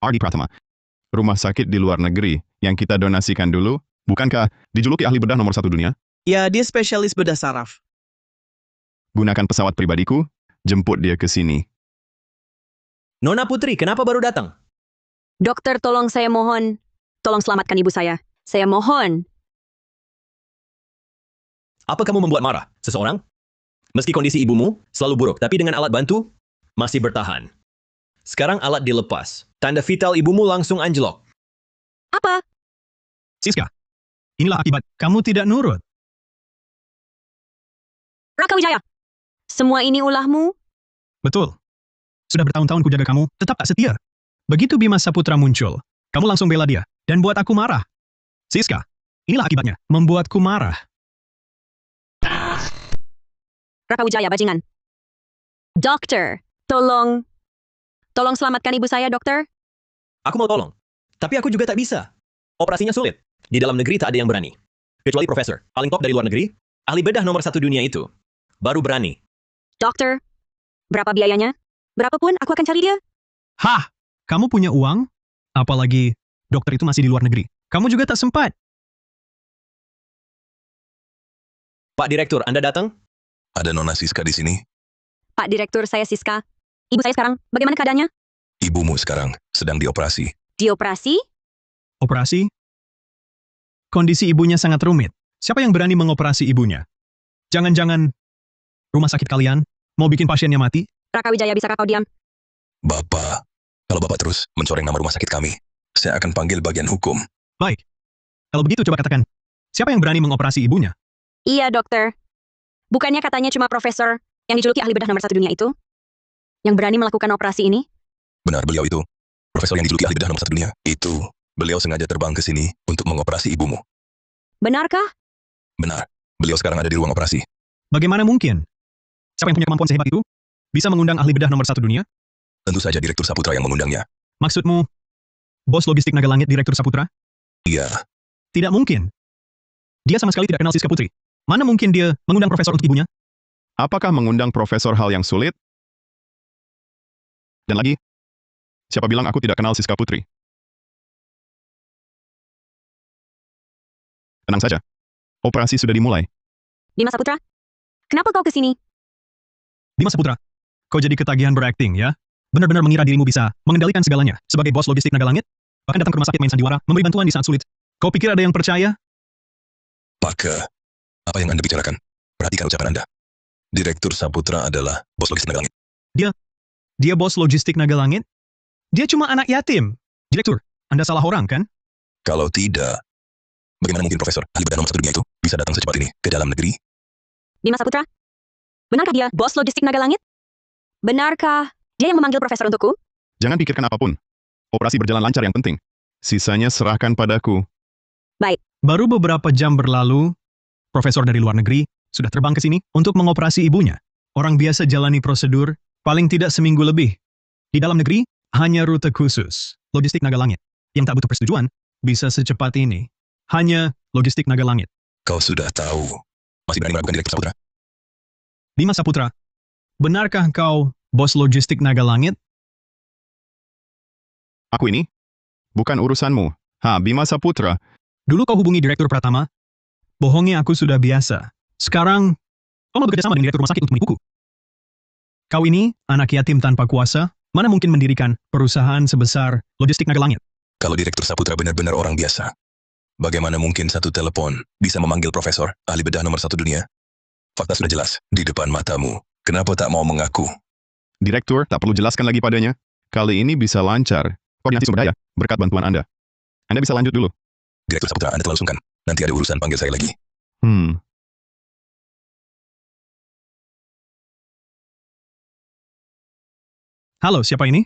C: Ardi Pratama. Rumah sakit di luar negeri yang kita donasikan dulu, bukankah dijuluki ahli bedah nomor 1 dunia?
B: Ya, dia spesialis bedah saraf.
C: Gunakan pesawat pribadiku, jemput dia ke sini.
A: Nona Putri, kenapa baru datang?
F: Dokter, tolong saya mohon. Tolong selamatkan ibu saya. Saya mohon.
A: Apa kamu membuat marah seseorang? Meski kondisi ibumu selalu buruk, tapi dengan alat bantu, masih bertahan. Sekarang alat dilepas. Tanda vital ibumu langsung anjlok.
F: Apa?
D: Siska, inilah akibat kamu tidak nurut.
F: Raka Wijaya. Semua ini ulahmu?
D: Betul. Sudah bertahun-tahun kujaga kamu, tetap tak setia. Begitu Bima Saputra muncul, kamu langsung bela dia, dan buat aku marah. Siska, inilah akibatnya, membuatku marah.
F: Raka Wijaya, bajingan. Dokter, tolong. Tolong selamatkan ibu saya, dokter.
A: Aku mau tolong, tapi aku juga tak bisa. Operasinya sulit. Di dalam negeri tak ada yang berani. Kecuali profesor, paling top dari luar negeri, ahli bedah nomor 1 dunia itu. Baru berani.
F: Dokter, berapa biayanya? Berapapun, aku akan cari dia.
D: Hah, kamu punya uang? Apalagi dokter itu masih di luar negeri. Kamu juga tak sempat.
A: Pak Direktur, Anda datang?
I: Ada Nona Siska di sini.
F: Pak Direktur, saya Siska. Ibu saya sekarang, bagaimana keadaannya?
I: Ibumu sekarang sedang dioperasi.
F: Dioperasi?
D: Operasi? Kondisi ibunya sangat rumit. Siapa yang berani mengoperasi ibunya? Jangan-jangan rumah sakit kalian mau bikin pasiennya mati?
F: Raka Wijaya, bisakah kau diam?
I: Bapak, kalau Bapak terus mencoreng nama rumah sakit kami, saya akan panggil bagian hukum.
D: Baik. Kalau begitu coba katakan, siapa yang berani mengoperasi ibunya?
F: Iya, dokter. Bukannya katanya cuma profesor yang dijuluki ahli bedah nomor 1 dunia itu? Yang berani melakukan operasi ini?
I: Benar, beliau itu. Profesor yang dijuluki ahli bedah nomor 1 dunia. Itu, beliau sengaja terbang ke sini untuk mengoperasi ibumu.
F: Benarkah?
I: Benar, beliau sekarang ada di ruang operasi.
D: Bagaimana mungkin? Siapa yang punya kemampuan sehebat itu? Bisa mengundang ahli bedah nomor 1 dunia?
I: Tentu saja Direktur Saputra yang mengundangnya.
D: Maksudmu, bos logistik Naga Langit Direktur Saputra?
I: Iya,
D: Tidak mungkin. Dia sama sekali tidak kenal Siska Putri. Mana mungkin dia mengundang profesor untuk ibunya?
C: Apakah mengundang profesor hal yang sulit? Dan lagi, siapa bilang aku tidak kenal Siska Putri? Tenang saja. Operasi sudah dimulai.
F: Bima Saputra? Kenapa kau ke sini?
D: Bima Saputra, kau jadi ketagihan berakting ya? Benar-benar mengira dirimu bisa mengendalikan segalanya sebagai bos logistik Naga Langit? Bahkan datang ke rumah sakit main sandiwara, memberi bantuan di saat sulit. Kau pikir ada yang percaya?
I: Pak Ke, apa yang Anda bicarakan? Perhatikan ucapan Anda. Direktur Saputra adalah bos logistik Naga Langit.
D: Dia bos logistik Naga Langit? Dia cuma anak yatim. Direktur, Anda salah orang kan?
I: Kalau tidak, bagaimana mungkin Profesor ahli bedah nomor 1 dunia itu bisa datang secepat ini ke dalam negeri?
F: Bima Saputra? Benarkah dia bos logistik Naga Langit? Benarkah dia yang memanggil profesor untukku?
C: Jangan pikirkan apapun. Operasi berjalan lancar yang penting. Sisanya serahkan padaku.
D: Baru beberapa jam berlalu, profesor dari luar negeri sudah terbang ke sini untuk mengoperasi ibunya. Orang biasa jalani prosedur paling tidak seminggu lebih. Di dalam negeri, hanya rute khusus, logistik Naga Langit, yang tak butuh persetujuan, bisa secepat ini. hanya logistik naga langit.
I: Kau sudah tahu. Masih berani meragukan Direktur Saputra?
D: Bima Saputra, benarkah kau bos logistik naga langit?
C: Aku ini? Bukan urusanmu. Bima Saputra.
D: Dulu kau hubungi Direktur Pratama? Bohongnya aku sudah biasa. Sekarang, kau mau bekerja sama dengan Direktur Rumah Sakit untuk menipuku? Kau ini, anak yatim tanpa kuasa, mana mungkin mendirikan perusahaan sebesar logistik naga langit?
I: Kalau Direktur Saputra benar-benar orang biasa, bagaimana mungkin satu telepon bisa memanggil profesor, ahli bedah nomor 1 dunia? Fakta sudah jelas, di depan matamu. Kenapa tak mau mengaku?
C: Direktur, tak perlu jelaskan lagi padanya. Kali ini bisa lancar. Koordinasi sumber daya, berkat bantuan Anda. Anda bisa lanjut dulu.
I: Direktur Saputra, Anda terlalu sungkan. Nanti ada urusan panggil saya lagi.
D: Halo, siapa ini?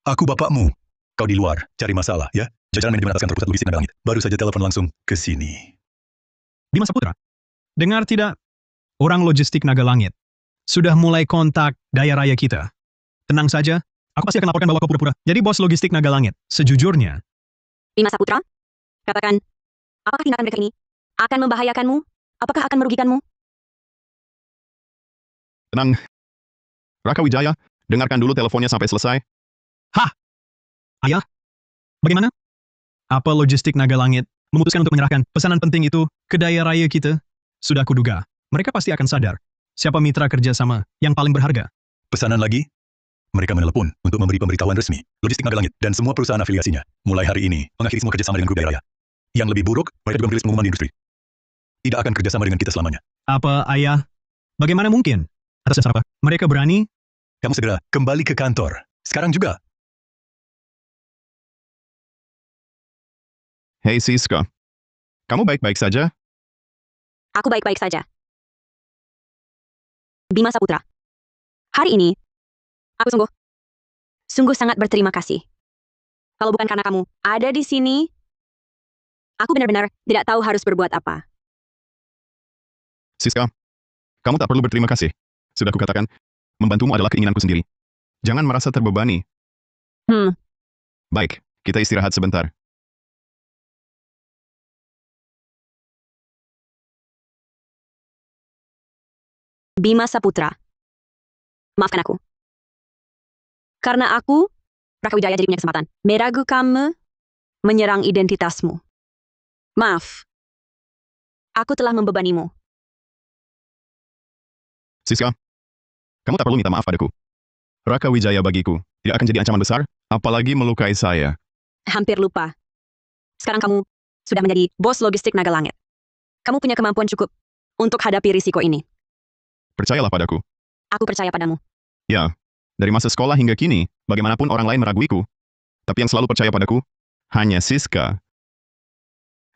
L: Aku bapakmu. Kau di luar, cari masalah, ya? Jajaran manajemen atas kantor pusat logistik naga langit. Baru saja telepon langsung ke sini.
D: Bima Saputra, dengar tidak? Orang logistik naga langit sudah mulai kontak daya raya kita. Tenang saja, aku pasti akan laporkan bahwa kau pura-pura jadi bos logistik naga langit. Sejujurnya,
F: Bima Saputra, katakan, apakah tindakan mereka ini akan membahayakanmu? Apakah akan merugikanmu?
C: Tenang. Raka Wijaya, dengarkan dulu teleponnya sampai selesai.
D: Ayah, bagaimana? Apa logistik naga langit memutuskan untuk menyerahkan pesanan penting itu ke daya raya kita? Sudah kuduga, mereka pasti akan sadar siapa mitra kerjasama yang paling berharga.
L: Pesanan lagi? Mereka menelepon untuk memberi pemberitahuan resmi, logistik naga langit, dan semua perusahaan afiliasinya. Mulai hari ini, mengakhiri semua kerjasama dengan grup daya raya. Yang lebih buruk, mereka juga merilis pengumuman di industri. Tidak akan kerjasama dengan kita selamanya.
D: Apa, Ayah? Bagaimana mungkin? Atas dasar apa? Mereka berani?
L: Kamu segera kembali ke kantor. Sekarang juga.
C: Hei Siska, kamu baik-baik saja?
F: Aku baik-baik saja. Bima Saputra. Hari ini, aku sungguh sangat berterima kasih. Kalau bukan karena kamu ada di sini, aku benar-benar tidak tahu harus berbuat apa.
C: Siska, kamu tak perlu berterima kasih. Sudah kukatakan, membantumu adalah keinginanku sendiri. Jangan merasa terbebani. Baik, kita istirahat sebentar.
F: Bima Saputra. Maafkan aku. Karena aku, Raka Wijaya jadi punya kesempatan meragukanmu, menyerang identitasmu. Maaf. Aku telah membebanimu.
C: Siska, kamu tak perlu minta maaf padaku. Raka Wijaya bagiku tidak akan jadi ancaman besar, apalagi melukai saya.
F: Hampir lupa. Sekarang kamu sudah menjadi bos logistik naga langit. Kamu punya kemampuan cukup untuk hadapi risiko ini.
C: Percayalah padaku.
F: Aku percaya padamu.
C: Ya, dari masa sekolah hingga kini, bagaimanapun orang lain meraguiku. Tapi yang selalu percaya padaku, hanya Siska.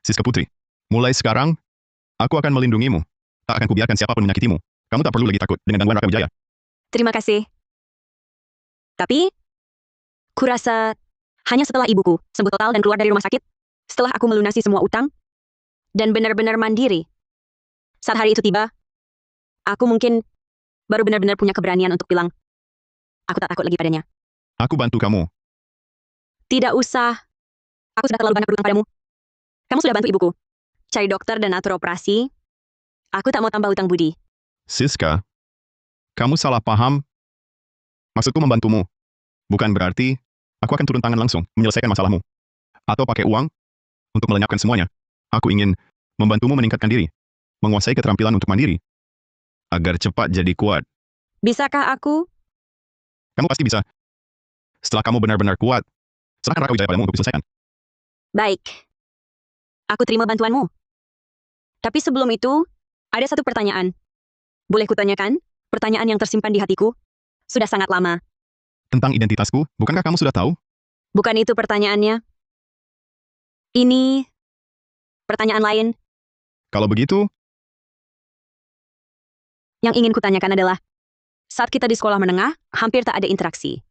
C: Siska Putri, mulai sekarang, aku akan melindungimu. Tak akan kubiarkan siapapun menyakitimu. Kamu tak perlu lagi takut dengan gangguan Raka Wijaya.
F: Terima kasih. Tapi, kurasa hanya setelah ibuku sembuh total dan keluar dari rumah sakit, setelah aku melunasi semua utang, dan benar-benar mandiri. Saat hari itu tiba, aku mungkin baru benar-benar punya keberanian untuk bilang, aku tak takut lagi padanya.
C: Aku bantu kamu.
F: Tidak usah. Aku sudah terlalu banyak berutang padamu. Kamu sudah bantu ibuku cari dokter dan atur operasi. Aku tak mau tambah utang budi.
C: Siska, kamu salah paham. Maksudku membantumu. Bukan berarti aku akan turun tangan langsung menyelesaikan masalahmu. Atau pakai uang untuk melenyapkan semuanya. Aku ingin membantumu meningkatkan diri. Menguasai keterampilan untuk mandiri. Agar cepat jadi kuat.
F: Bisakah aku?
C: Kamu pasti bisa. Setelah kamu benar-benar kuat, serahkan Raka Wijaya padamu untuk diselesaikan.
F: Baik. Aku terima bantuanmu. Tapi sebelum itu, ada satu pertanyaan. Boleh kutanyakan? Pertanyaan yang tersimpan di hatiku. Sudah sangat lama.
C: Tentang identitasku, bukankah kamu sudah tahu?
F: Bukan itu pertanyaannya. Ini pertanyaan lain.
C: Kalau begitu,
F: Yang ingin kutanyakan adalah, saat kita di sekolah menengah, hampir tak ada interaksi.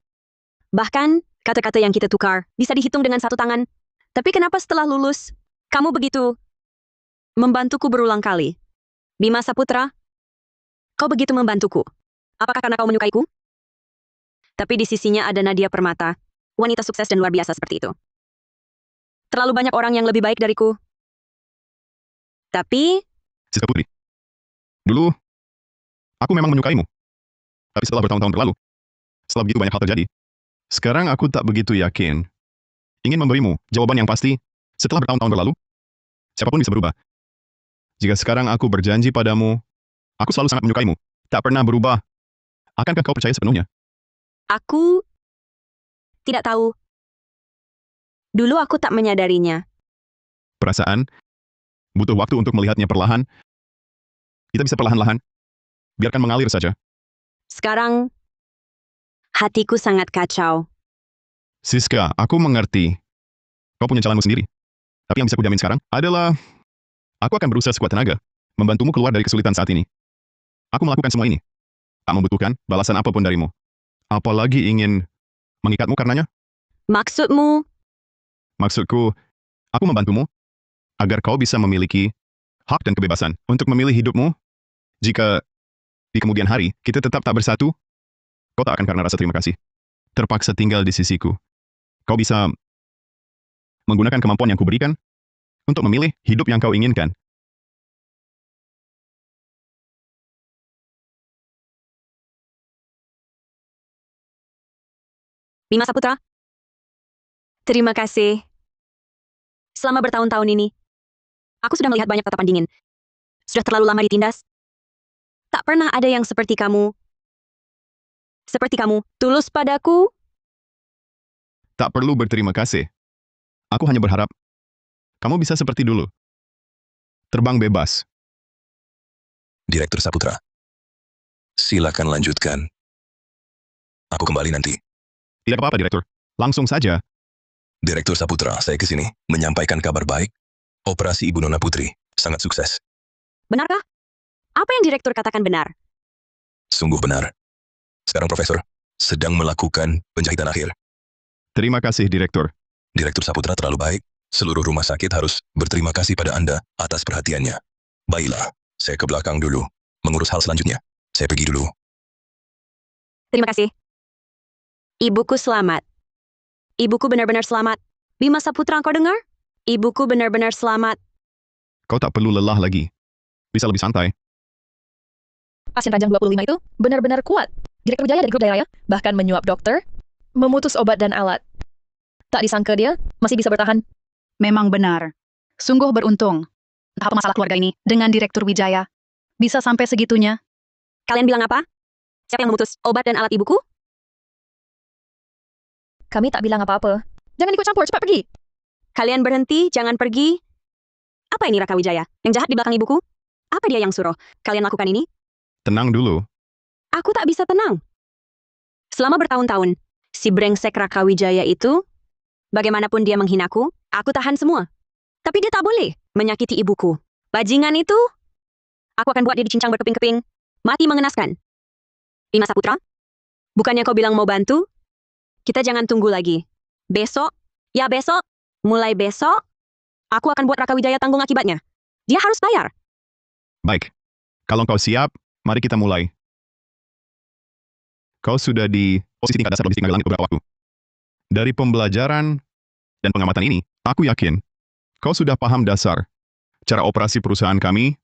F: Bahkan, kata-kata yang kita tukar bisa dihitung dengan satu tangan. Tapi kenapa setelah lulus, kamu begitu membantuku berulang kali? Bima Saputra, kau begitu membantuku. Apakah karena kau menyukaiku? Tapi di sisinya ada Nadia Permata, wanita sukses dan luar biasa seperti itu. Terlalu banyak orang yang lebih baik dariku. Tapi,
C: Siska Putri. Dulu, aku memang menyukaimu. Tapi setelah bertahun-tahun berlalu, setelah begitu banyak hal terjadi, sekarang aku tak begitu yakin. Ingin memberimu jawaban yang pasti, setelah bertahun-tahun berlalu, siapapun bisa berubah. Jika sekarang aku berjanji padamu, aku selalu sangat menyukaimu, tak pernah berubah. Akankah kau percaya sepenuhnya?
F: aku tidak tahu. Dulu aku tak menyadarinya.
C: Perasaan, butuh waktu untuk melihatnya perlahan. Kita bisa perlahan-lahan. Biarkan mengalir saja.
F: Sekarang, hatiku sangat kacau.
C: Siska, aku mengerti. Kau punya jalanmu sendiri. Tapi yang bisa kujamin sekarang adalah aku akan berusaha sekuat tenaga membantumu keluar dari kesulitan saat ini. Aku melakukan semua ini. Tak membutuhkan balasan apapun darimu. Apalagi ingin mengikatmu karenanya.
F: Maksudmu,
C: Maksudku, aku membantumu agar kau bisa memiliki hak dan kebebasan untuk memilih hidupmu. Jika di kemudian hari kita tetap tak bersatu, kau tak akan karena rasa terima kasih terpaksa tinggal di sisiku. Kau bisa menggunakan kemampuan yang kuberikan untuk memilih hidup yang kau inginkan.
F: Bima Saputra. Terima kasih. Selama bertahun-tahun ini, aku sudah melihat banyak tatapan dingin. Sudah terlalu lama ditindas. Tak pernah ada yang seperti kamu. Seperti kamu, tulus padaku.
C: Tak perlu berterima kasih. Aku hanya berharap kamu bisa seperti dulu. Terbang bebas.
I: Direktur Saputra. Silakan lanjutkan. Aku kembali nanti.
C: Tidak apa-apa, Direktur. Langsung saja.
I: Direktur Saputra, saya ke sini menyampaikan kabar baik. Operasi Ibu Nona Putri sangat sukses.
F: Benarkah? Apa yang direktur katakan benar?
I: Sungguh benar. Sekarang Profesor sedang melakukan penjahitan akhir.
C: Terima kasih, Direktur.
I: Direktur Saputra terlalu baik. Seluruh rumah sakit harus berterima kasih pada Anda atas perhatiannya. Baiklah, saya ke belakang dulu. Mengurus hal selanjutnya. Saya pergi dulu.
F: Terima kasih. Ibuku selamat. Ibuku benar-benar selamat. Bima Saputra, kau dengar? Ibuku benar-benar selamat.
C: Kau tak perlu lelah lagi. Bisa lebih santai.
G: Pasien ranjang 25 itu benar-benar kuat. Direktur Jaya dari grup Jaya bahkan menyuap dokter, memutus obat dan alat. Tak disangka dia masih bisa bertahan.
J: Memang benar. Sungguh beruntung. Entah apa masalah keluarga ini dengan Direktur Wijaya. Bisa sampai segitunya.
F: Kalian bilang apa? Siapa yang memutus obat dan alat ibuku?
G: Kami tak bilang apa-apa. Jangan ikut campur, cepat pergi.
F: Kalian berhenti, jangan pergi. Apa ini Raka Wijaya? Yang jahat di belakang ibuku? Apa dia yang suruh kalian lakukan ini?
C: Tenang dulu.
F: Aku tak bisa tenang. Selama bertahun-tahun, si brengsek Raka Wijaya itu, bagaimanapun dia menghinaku, aku tahan semua. Tapi dia tak boleh menyakiti ibuku. Bajingan itu, aku akan buat dia dicincang berkeping-keping. Mati mengenaskan. Bima Saputra, bukannya kau bilang mau bantu? Kita jangan tunggu lagi. Besok, ya besok, mulai besok, aku akan buat Raka Wijaya tanggung akibatnya. Dia harus bayar.
C: Baik. Kalau kau siap, mari kita mulai. Kau sudah di posisi tingkat dasar logistik naga langit beberapa waktu. Dari pembelajaran dan pengamatan ini, aku yakin kau sudah paham dasar cara operasi perusahaan kami,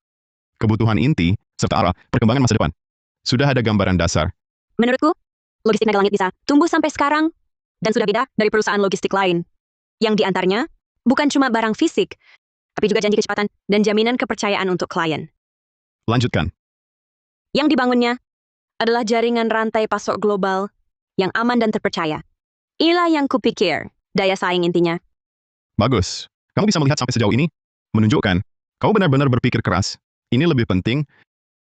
C: kebutuhan inti, serta arah perkembangan masa depan. Sudah ada gambaran dasar.
F: Menurutku, logistik naga langit bisa tumbuh sampai sekarang dan sudah beda dari perusahaan logistik lain. Yang diantaranya bukan cuma barang fisik, tapi juga janji kecepatan dan jaminan kepercayaan untuk klien.
C: Lanjutkan.
F: Yang dibangunnya adalah jaringan rantai pasok global yang aman dan terpercaya. Inilah yang kupikir, daya saing intinya.
C: Bagus. Kamu bisa melihat sampai sejauh ini, menunjukkan kau benar-benar berpikir keras. Ini lebih penting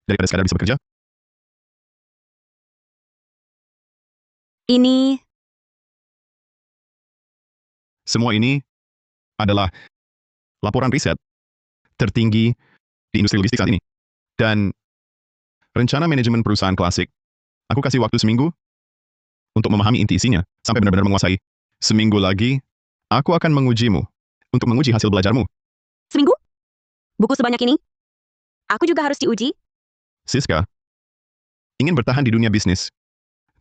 C: daripada sekadar bisa bekerja.
F: Ini
C: Semua ini adalah laporan riset tertinggi di industri logistik saat ini. Dan rencana manajemen perusahaan klasik. Aku kasih waktu seminggu untuk memahami inti isinya sampai benar-benar menguasai. Seminggu lagi, aku akan mengujimu untuk menguji hasil belajarmu.
F: seminggu? Buku sebanyak ini? Aku juga harus diuji?
C: Siska, ingin bertahan di dunia bisnis,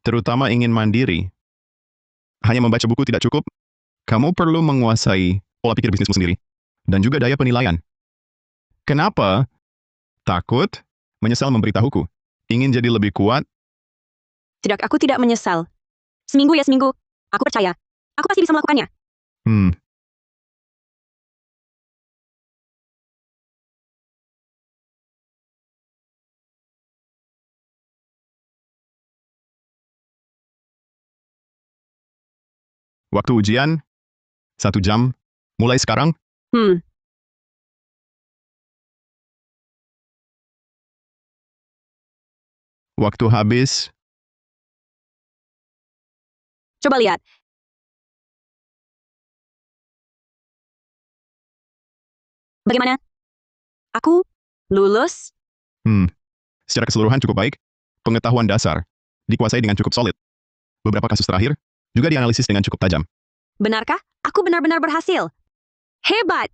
C: terutama ingin mandiri. Hanya membaca buku tidak cukup. Kamu perlu menguasai pola pikir bisnismu sendiri dan juga daya penilaian. Kenapa? Takut? Menyesal memberitahuku? Ingin jadi lebih kuat?
F: Tidak, aku tidak menyesal. Seminggu ya seminggu. Aku percaya. Aku pasti bisa melakukannya.
C: Waktu ujian? 1 jam? Mulai sekarang? Waktu habis?
F: Coba lihat. Bagaimana? Aku lulus?
C: Secara keseluruhan cukup baik. Pengetahuan dasar dikuasai dengan cukup solid. Beberapa kasus terakhir juga dianalisis dengan cukup tajam.
F: Benarkah? Aku benar-benar berhasil. Hebat!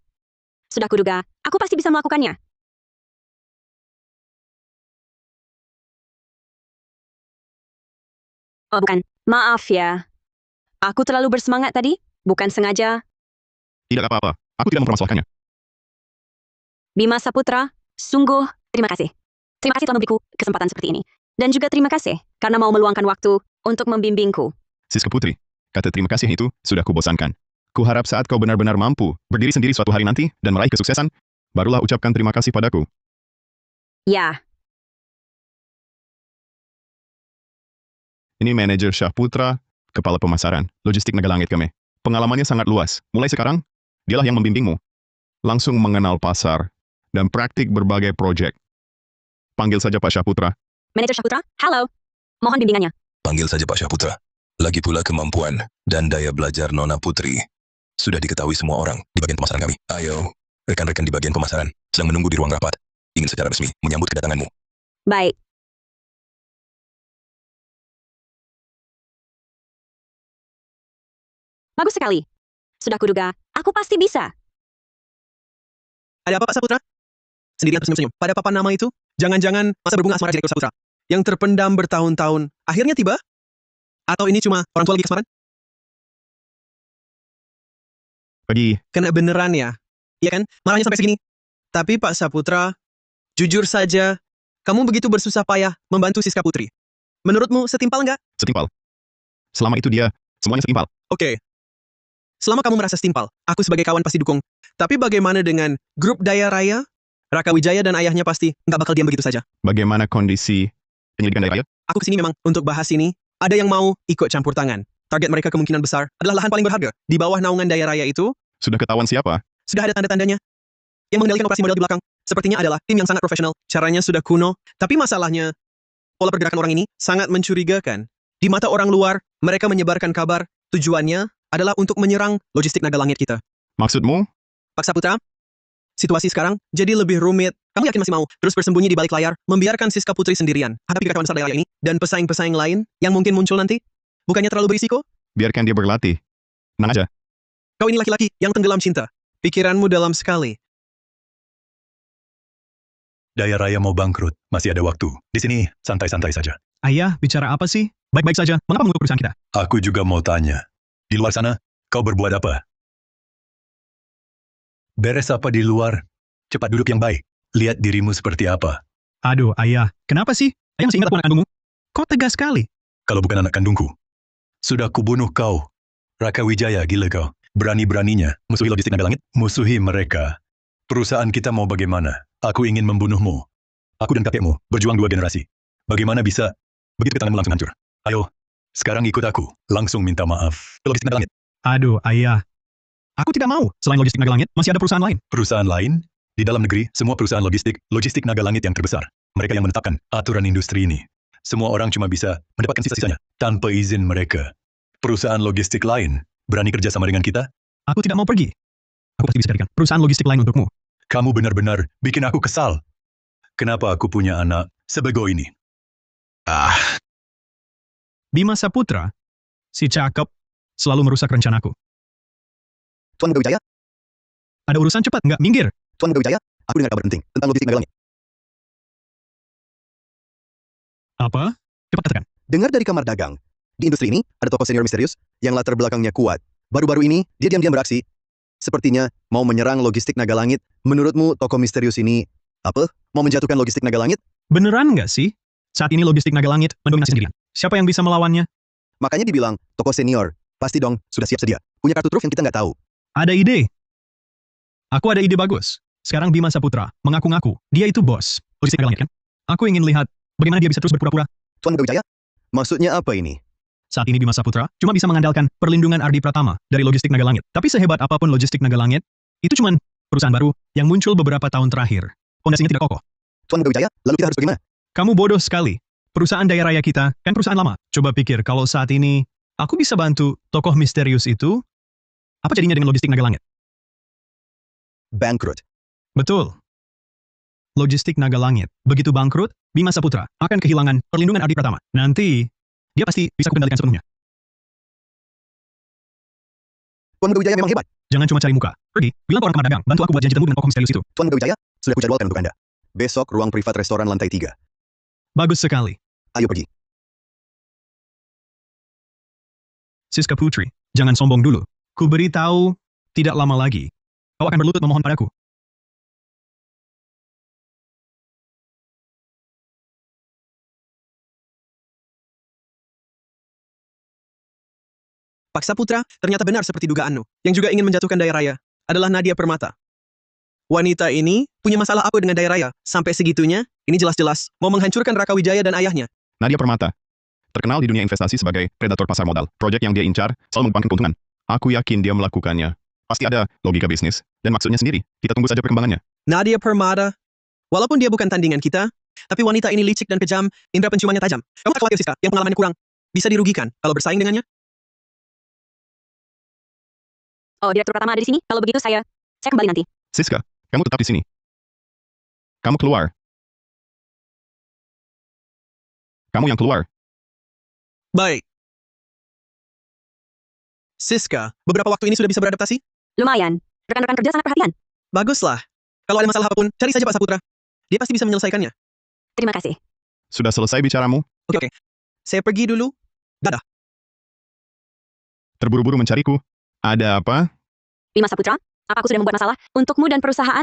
F: Sudah kuduga, aku pasti bisa melakukannya. Oh bukan, maaf ya. Aku terlalu bersemangat tadi, bukan sengaja.
C: Tidak apa-apa, aku tidak mempermasalahkannya.
F: Bima Saputra, sungguh terima kasih. Terima kasih telah memberiku kesempatan seperti ini. Dan juga terima kasih karena mau meluangkan waktu untuk membimbingku.
C: Siska Putri, kata terima kasih itu sudah kubosankan. Kuharap saat kau benar-benar mampu berdiri sendiri suatu hari nanti dan meraih kesuksesan, barulah ucapkan terima kasih padaku.
F: Ya,
C: Ini manajer Syahputra, kepala pemasaran, logistik Nagalangit kami. Pengalamannya sangat luas. Mulai sekarang, dialah yang membimbingmu. Langsung mengenal pasar dan praktik berbagai proyek. Panggil saja Pak Syahputra.
F: Manajer Syahputra, halo. Mohon bimbingannya.
I: Panggil saja Pak Syahputra. Lagi pula kemampuan dan daya belajar Nona Putri sudah diketahui semua orang di bagian pemasaran kami. Ayo, rekan-rekan di bagian pemasaran sedang menunggu di ruang rapat. Ingin secara resmi menyambut kedatanganmu.
F: Baik. Bagus sekali. Sudah kuduga, aku pasti bisa.
B: Ada apa Pak Saputra? Sendirian tersenyum-senyum. Pada papan nama itu, jangan-jangan masa berbunga asmara Direktur Saputra yang terpendam bertahun-tahun akhirnya tiba? Atau ini cuma orang tua lagi kasmaran?
C: Pergi.
B: Kena beneran ya? Iya kan? Marahnya sampai segini. Tapi Pak Saputra, jujur saja, kamu begitu bersusah payah membantu Siska Putri. Menurutmu setimpal nggak?
C: Setimpal. Selama itu dia, semuanya setimpal.
B: Oke. Selama kamu merasa setimpal, aku sebagai kawan pasti dukung. Tapi bagaimana dengan grup Daya Raya? Raka Wijaya dan ayahnya pasti nggak bakal diam begitu saja.
C: Bagaimana kondisi penyelidikan Daya Raya?
B: Aku kesini memang untuk bahas ini. Ada yang mau ikut campur tangan. Target mereka kemungkinan besar adalah lahan paling berharga. Di bawah naungan Daya Raya itu,
C: Sudah ketahuan siapa?
B: sudah ada tanda-tandanya. Yang mengendalikan operasi model di belakang, sepertinya adalah tim yang sangat profesional. Caranya sudah kuno, tapi masalahnya, pola pergerakan orang ini sangat mencurigakan. Di mata orang luar, mereka menyebarkan kabar, tujuannya adalah untuk menyerang logistik Nagalangit kita.
C: Maksudmu?
B: Pak Saputra, situasi sekarang jadi lebih rumit. Kamu yakin masih mau terus bersembunyi di balik layar, membiarkan Siska Putri sendirian, hadapi kekacauan besar Daya Raya ini, dan pesaing-pesaing lain yang mungkin muncul nanti? Bukannya terlalu berisiko?
C: Biarkan dia berlatih. Tenang aja.
B: Kau ini laki-laki yang tenggelam cinta. Pikiranmu dalam sekali.
L: Daya Raya mau bangkrut, masih ada waktu. Di sini, santai-santai saja.
D: Ayah, bicara apa sih? Baik-baik saja. Mengapa mengutuk perusahaan kita?
L: Aku juga mau tanya. Di luar sana, kau berbuat apa? Beres apa di luar? Cepat duduk yang baik. Lihat dirimu seperti apa.
D: Aduh, ayah. Kenapa sih? Ayah masih ingat aku anak kandungmu? Kau tegas sekali.
L: Kalau bukan anak kandungku, sudah kubunuh kau. Raka Wijaya, gila kau. Berani-beraninya musuhi logistik Nagalangit, musuhi mereka. Perusahaan kita mau bagaimana? Aku ingin membunuhmu. Aku dan kakekmu berjuang 2 generasi. Bagaimana bisa begitu tanganmu langsung hancur? Ayo, sekarang ikut aku. Langsung minta maaf. Logistik Nagalangit.
D: Aduh, ayah. Aku tidak mau. Selain logistik Nagalangit, masih ada perusahaan lain.
L: Perusahaan lain? Di dalam negeri, semua perusahaan logistik Nagalangit yang terbesar. Mereka yang menetapkan aturan industri ini. Semua orang cuma bisa mendapatkan sisa-sisanya tanpa izin mereka. Perusahaan logistik lain berani kerja sama dengan kita?
D: Aku tidak mau pergi. Aku pasti bisa carikan perusahaan logistik lain untukmu.
L: Kamu benar-benar bikin aku kesal. Kenapa aku punya anak sebego ini?
D: Bima Saputra, si cakep, selalu merusak rencanaku.
E: Tuan Muda Wijaya,
D: Ada urusan cepat, nggak minggir.
E: Tuan Muda Wijaya, aku dengar kabar penting tentang logistik Nagalangit.
D: Apa? Cepat katakan.
E: Dengar dari kamar dagang. Di industri ini, ada tokoh senior misterius yang latar belakangnya kuat. Baru-baru ini, dia diam-diam beraksi sepertinya mau menyerang logistik naga langit. Menurutmu tokoh misterius ini, apa? Mau menjatuhkan logistik naga langit?
D: Beneran nggak sih? Saat ini logistik naga langit mendominasi sendirian. Siapa yang bisa melawannya?
E: Makanya dibilang, tokoh senior. Pasti dong, sudah siap sedia. Punya kartu truf yang kita nggak tahu.
D: Ada ide. Aku ada ide bagus. Sekarang Bima Saputra mengaku-ngaku dia itu bos logistik naga langit kan? Aku ingin lihat bagaimana dia bisa terus berpura-pura.
E: Tuan Muda Wijaya? Maksudnya apa ini?
D: Saat ini Bima Saputra cuma bisa mengandalkan perlindungan Ardi Pratama dari logistik naga langit. Tapi sehebat apapun logistik naga langit, itu cuma perusahaan baru yang muncul beberapa tahun terakhir. Fondasinya tidak kokoh.
E: Tuan Muda Wijaya, lalu kita harus bagaimana?
D: Kamu bodoh sekali. Perusahaan daya raya kita kan perusahaan lama. Coba pikir kalau saat ini aku bisa bantu tokoh misterius itu, apa jadinya dengan logistik naga langit?
E: Bangkrut.
D: Betul. Logistik naga langit. Begitu bangkrut, Bima Saputra akan kehilangan perlindungan Ardi Pratama. Nanti, dia pasti bisa kukendalikan sepenuhnya.
E: Tuan Muda Wijaya memang hebat.
D: Jangan cuma cari muka. Pergi, bilang ke orang kamar dagang, bantu aku buat janji temu dengan tokoh misterius itu.
E: Tuan Muda Wijaya, sudah kujadwalkan untuk Anda. Besok, ruang privat restoran lantai 3.
D: Bagus sekali.
E: Ayo pergi.
D: Siska Putri, jangan sombong dulu. Ku beritahu, tidak lama lagi, kau akan berlutut memohon padaku.
B: Pak Saputra, ternyata benar seperti dugaanmu. Yang juga ingin menjatuhkan Daya Raya adalah Nadia Permata. Wanita ini punya masalah apa dengan Daya Raya? Sampai segitunya, ini jelas-jelas mau menghancurkan Raka Wijaya dan ayahnya.
C: Nadia Permata, terkenal di dunia investasi sebagai predator pasar modal. Proyek yang dia incar selalu mengembangkan keuntungan. Aku yakin dia melakukannya. Pasti ada logika bisnis dan maksudnya sendiri. Kita tunggu saja perkembangannya.
B: Nadia Permata, walaupun dia bukan tandingan kita, tapi wanita ini licik dan kejam, indera penciumannya tajam. Kamu tak khawatir, Siska, yang pengalamannya kurang, bisa dirugikan kalau bersaing dengannya?
F: Oh, Direktur Pratama ada di sini? Kalau begitu saya kembali nanti.
C: Siska, kamu tetap di sini. Kamu keluar. Kamu yang keluar.
B: Baik. Siska, beberapa waktu ini sudah bisa beradaptasi?
F: Lumayan. Rekan-rekan kerja sangat perhatian.
B: Baguslah. Kalau ada masalah apapun, cari saja Pak Saputra. Dia pasti bisa menyelesaikannya.
F: Terima kasih.
C: Sudah selesai bicaramu?
B: Oke. Saya pergi dulu. Dadah.
C: Terburu-buru mencariku. Ada apa?
F: Bima Saputra, apa aku sudah membuat masalah untukmu dan perusahaan?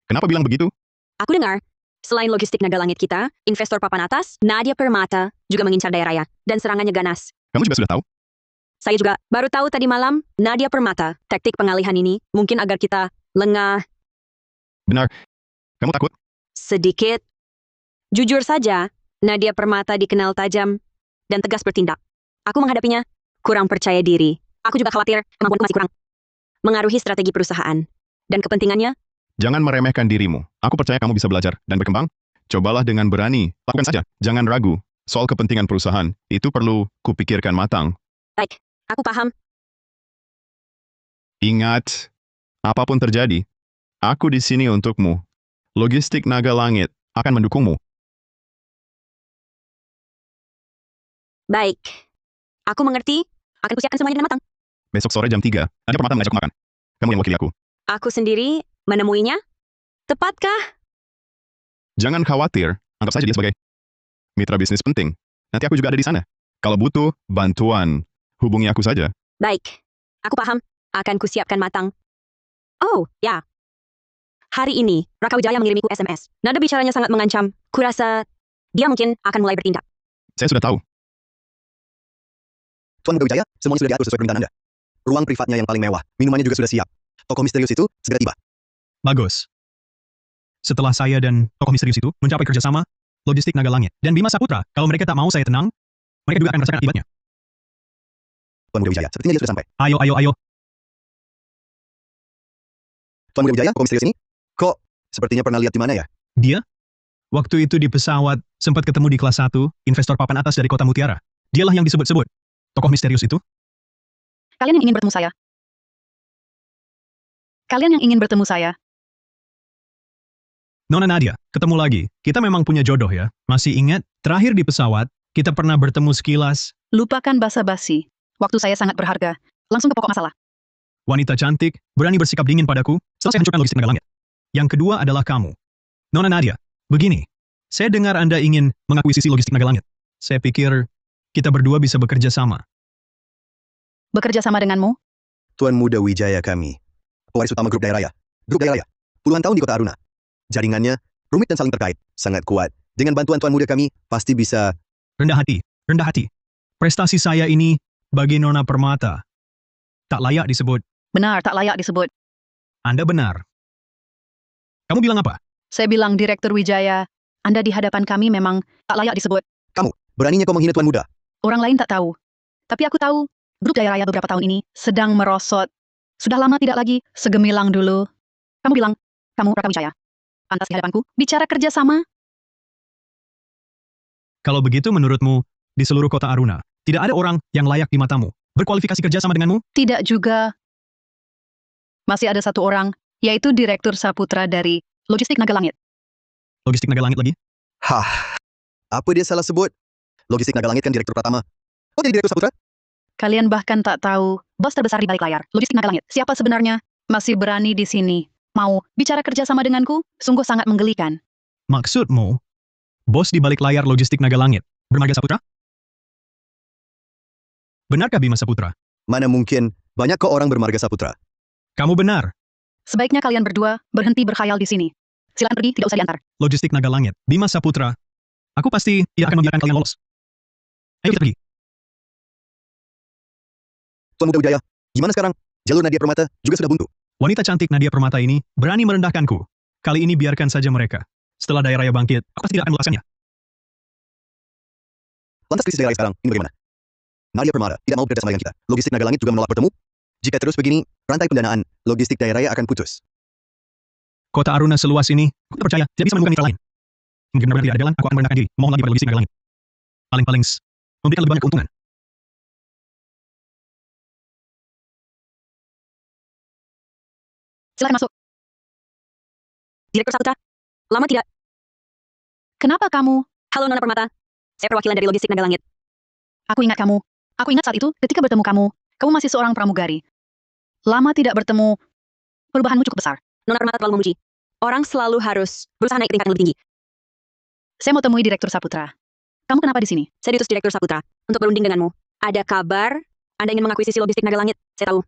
C: Kenapa bilang begitu?
F: Aku dengar, selain logistik naga langit kita, investor papan atas, Nadia Permata, juga mengincar Daya Raya, dan serangannya ganas.
C: Kamu juga sudah tahu?
F: Saya juga baru tahu tadi malam, Nadia Permata, taktik pengalihan ini mungkin agar kita lengah.
C: Benar. Kamu takut?
F: Sedikit. Jujur saja, Nadia Permata dikenal tajam dan tegas bertindak. Aku menghadapinya kurang percaya diri. Aku juga khawatir kemampuanku masih kurang mengaruhi strategi perusahaan dan kepentingannya.
C: Jangan meremehkan dirimu. Aku percaya kamu bisa belajar dan berkembang. Cobalah dengan berani. Lakukan saja. Jangan ragu. Soal kepentingan perusahaan, itu perlu kupikirkan matang.
F: Baik, aku paham.
C: Ingat, apapun terjadi, aku di sini untukmu. Logistik Naga Langit akan mendukungmu.
F: Baik. Aku mengerti. Akan kusiapkan semuanya dengan matang.
C: Besok sore jam 3, ada Permata mengajak makan. Kamu yang wakili aku.
F: Aku sendiri menemuinya. Tepatkah?
C: Jangan khawatir, anggap saja dia sebagai mitra bisnis penting. Nanti aku juga ada di sana. Kalau butuh bantuan, hubungi aku saja.
F: Baik. Aku paham. Akan kusiapkan matang. Oh, ya. Hari ini, Raka Wijaya mengirimiku SMS. Nada bicaranya sangat mengancam. Kurasa dia mungkin akan mulai bertindak.
C: Saya sudah tahu.
E: Tuan Muda Wijaya, semuanya sudah diatur sesuai permintaan Anda. Ruang privatnya yang paling mewah, minumannya juga sudah siap. Tokoh misterius itu segera tiba.
D: Bagus. Setelah saya dan tokoh misterius itu mencapai kerjasama, logistik naga langit, dan Bima Saputra, kalau mereka tak mau saya tenang, mereka juga akan merasakan akibatnya.
E: Tuan Muda Wijaya, sepertinya dia sudah sampai.
D: Ayo.
E: Tuan Muda Wijaya, tokoh misterius ini? Kok sepertinya pernah lihat di mana ya?
D: Dia? Waktu itu di pesawat, sempat ketemu di kelas 1, investor papan atas dari kota Mutiara. Dialah yang disebut-sebut. Tokoh misterius itu?
J: Kalian yang ingin bertemu saya. Kalian yang ingin bertemu saya.
D: Nona Nadia, ketemu lagi. Kita memang punya jodoh ya. Masih ingat, terakhir di pesawat, kita pernah bertemu sekilas.
J: Lupakan basa-basi. Waktu saya sangat berharga. Langsung ke pokok masalah.
D: Wanita cantik, berani bersikap dingin padaku, setelah saya hancurkan logistik naga langit. Yang kedua adalah kamu. Nona Nadia, begini. Saya dengar Anda ingin mengakuisisi logistik naga langit. Saya pikir kita berdua bisa bekerja sama.
J: Bekerja sama denganmu?
E: Tuan Muda Wijaya kami. pewaris utama grup Daya Raya. Grup Daya Raya, puluhan tahun di kota Aruna. Jaringannya rumit dan saling terkait, sangat kuat. Dengan bantuan tuan muda kami, pasti bisa.
D: Rendah hati, rendah hati. Prestasi saya ini bagi Nona Permata. Tak layak disebut.
J: Benar, tak layak disebut.
D: Anda benar. Kamu bilang apa?
J: Saya bilang Direktur Wijaya, Anda di hadapan kami memang tak layak disebut.
E: Beraninya kau menghina tuan muda.
J: Orang lain tak tahu. Tapi aku tahu, grup Daya Raya beberapa tahun ini sedang merosot. Sudah lama tidak lagi segemilang dulu. Kamu bilang, kamu Raka Wijaya. Pantas di hadapanku, bicara kerjasama.
D: Kalau begitu menurutmu, di seluruh kota Aruna, tidak ada orang yang layak di matamu berkualifikasi kerja sama denganmu?
J: Tidak juga. Masih ada satu orang, yaitu Direktur Saputra dari Logistik Naga Langit.
D: Logistik Naga Langit lagi?
E: Hah, apa dia salah sebut? Logistik Naga Langit kan direktur pertama. Oh, jadi direktur Saputra?
J: Kalian bahkan tak tahu, bos terbesar di balik layar, Logistik Naga Langit. Siapa sebenarnya? Masih berani di sini. Mau bicara kerjasama denganku? Sungguh sangat menggelikan.
D: Maksudmu, bos di balik layar Logistik Naga Langit, Bermarga Saputra? Benarkah Bima Saputra?
E: Mana mungkin, banyak kok orang bermarga Saputra.
D: Kamu benar.
J: Sebaiknya kalian berdua berhenti berkhayal di sini. Silakan pergi, tidak usah diantar.
D: Logistik Naga Langit, Bima Saputra. Aku pasti tidak akan membiarkan kalian lolos. Ayo kita pergi.
E: Tuan Muda Wijaya, gimana sekarang? Jalur Nadia Permata juga sudah buntu.
D: Wanita cantik Nadia Permata ini berani merendahkanku. Kali ini biarkan saja mereka. Setelah Daya Raya bangkit, aku pasti tidak akan melepaskannya.
E: Lantas krisis Daya Raya sekarang, ini bagaimana? Nadia Permata tidak mau bekerja sama dengan kita. Logistik Naga Langit juga menolak bertemu. Jika terus begini, rantai pendanaan logistik Daya Raya akan putus.
D: Kota Aruna seluas ini, aku tak percaya tidak bisa menemukan mitra lain. Mungkin benar-benar tidak ada jalan, aku akan merendahkan diri. Mohon lagi pada Logistik Naga Langit. Paling-paling memberikan lebih banyak keuntungan.
F: Silakan masuk. Direktur Saputra, lama tidak?
J: Kenapa kamu?
F: Halo Nona Permata, saya perwakilan dari Logistik Naga Langit.
J: Aku ingat kamu. Aku ingat saat itu, ketika bertemu kamu masih seorang pramugari. Lama tidak bertemu, perubahanmu cukup besar.
F: Nona Permata terlalu memuji. Orang selalu harus berusaha naik ke tingkat yang lebih tinggi.
J: Saya mau temui Direktur Saputra. Kamu kenapa di sini?
F: Saya diutus Direktur Saputra untuk berunding denganmu. Ada kabar Anda ingin mengakuisisi Logistik Naga Langit. Saya tahu.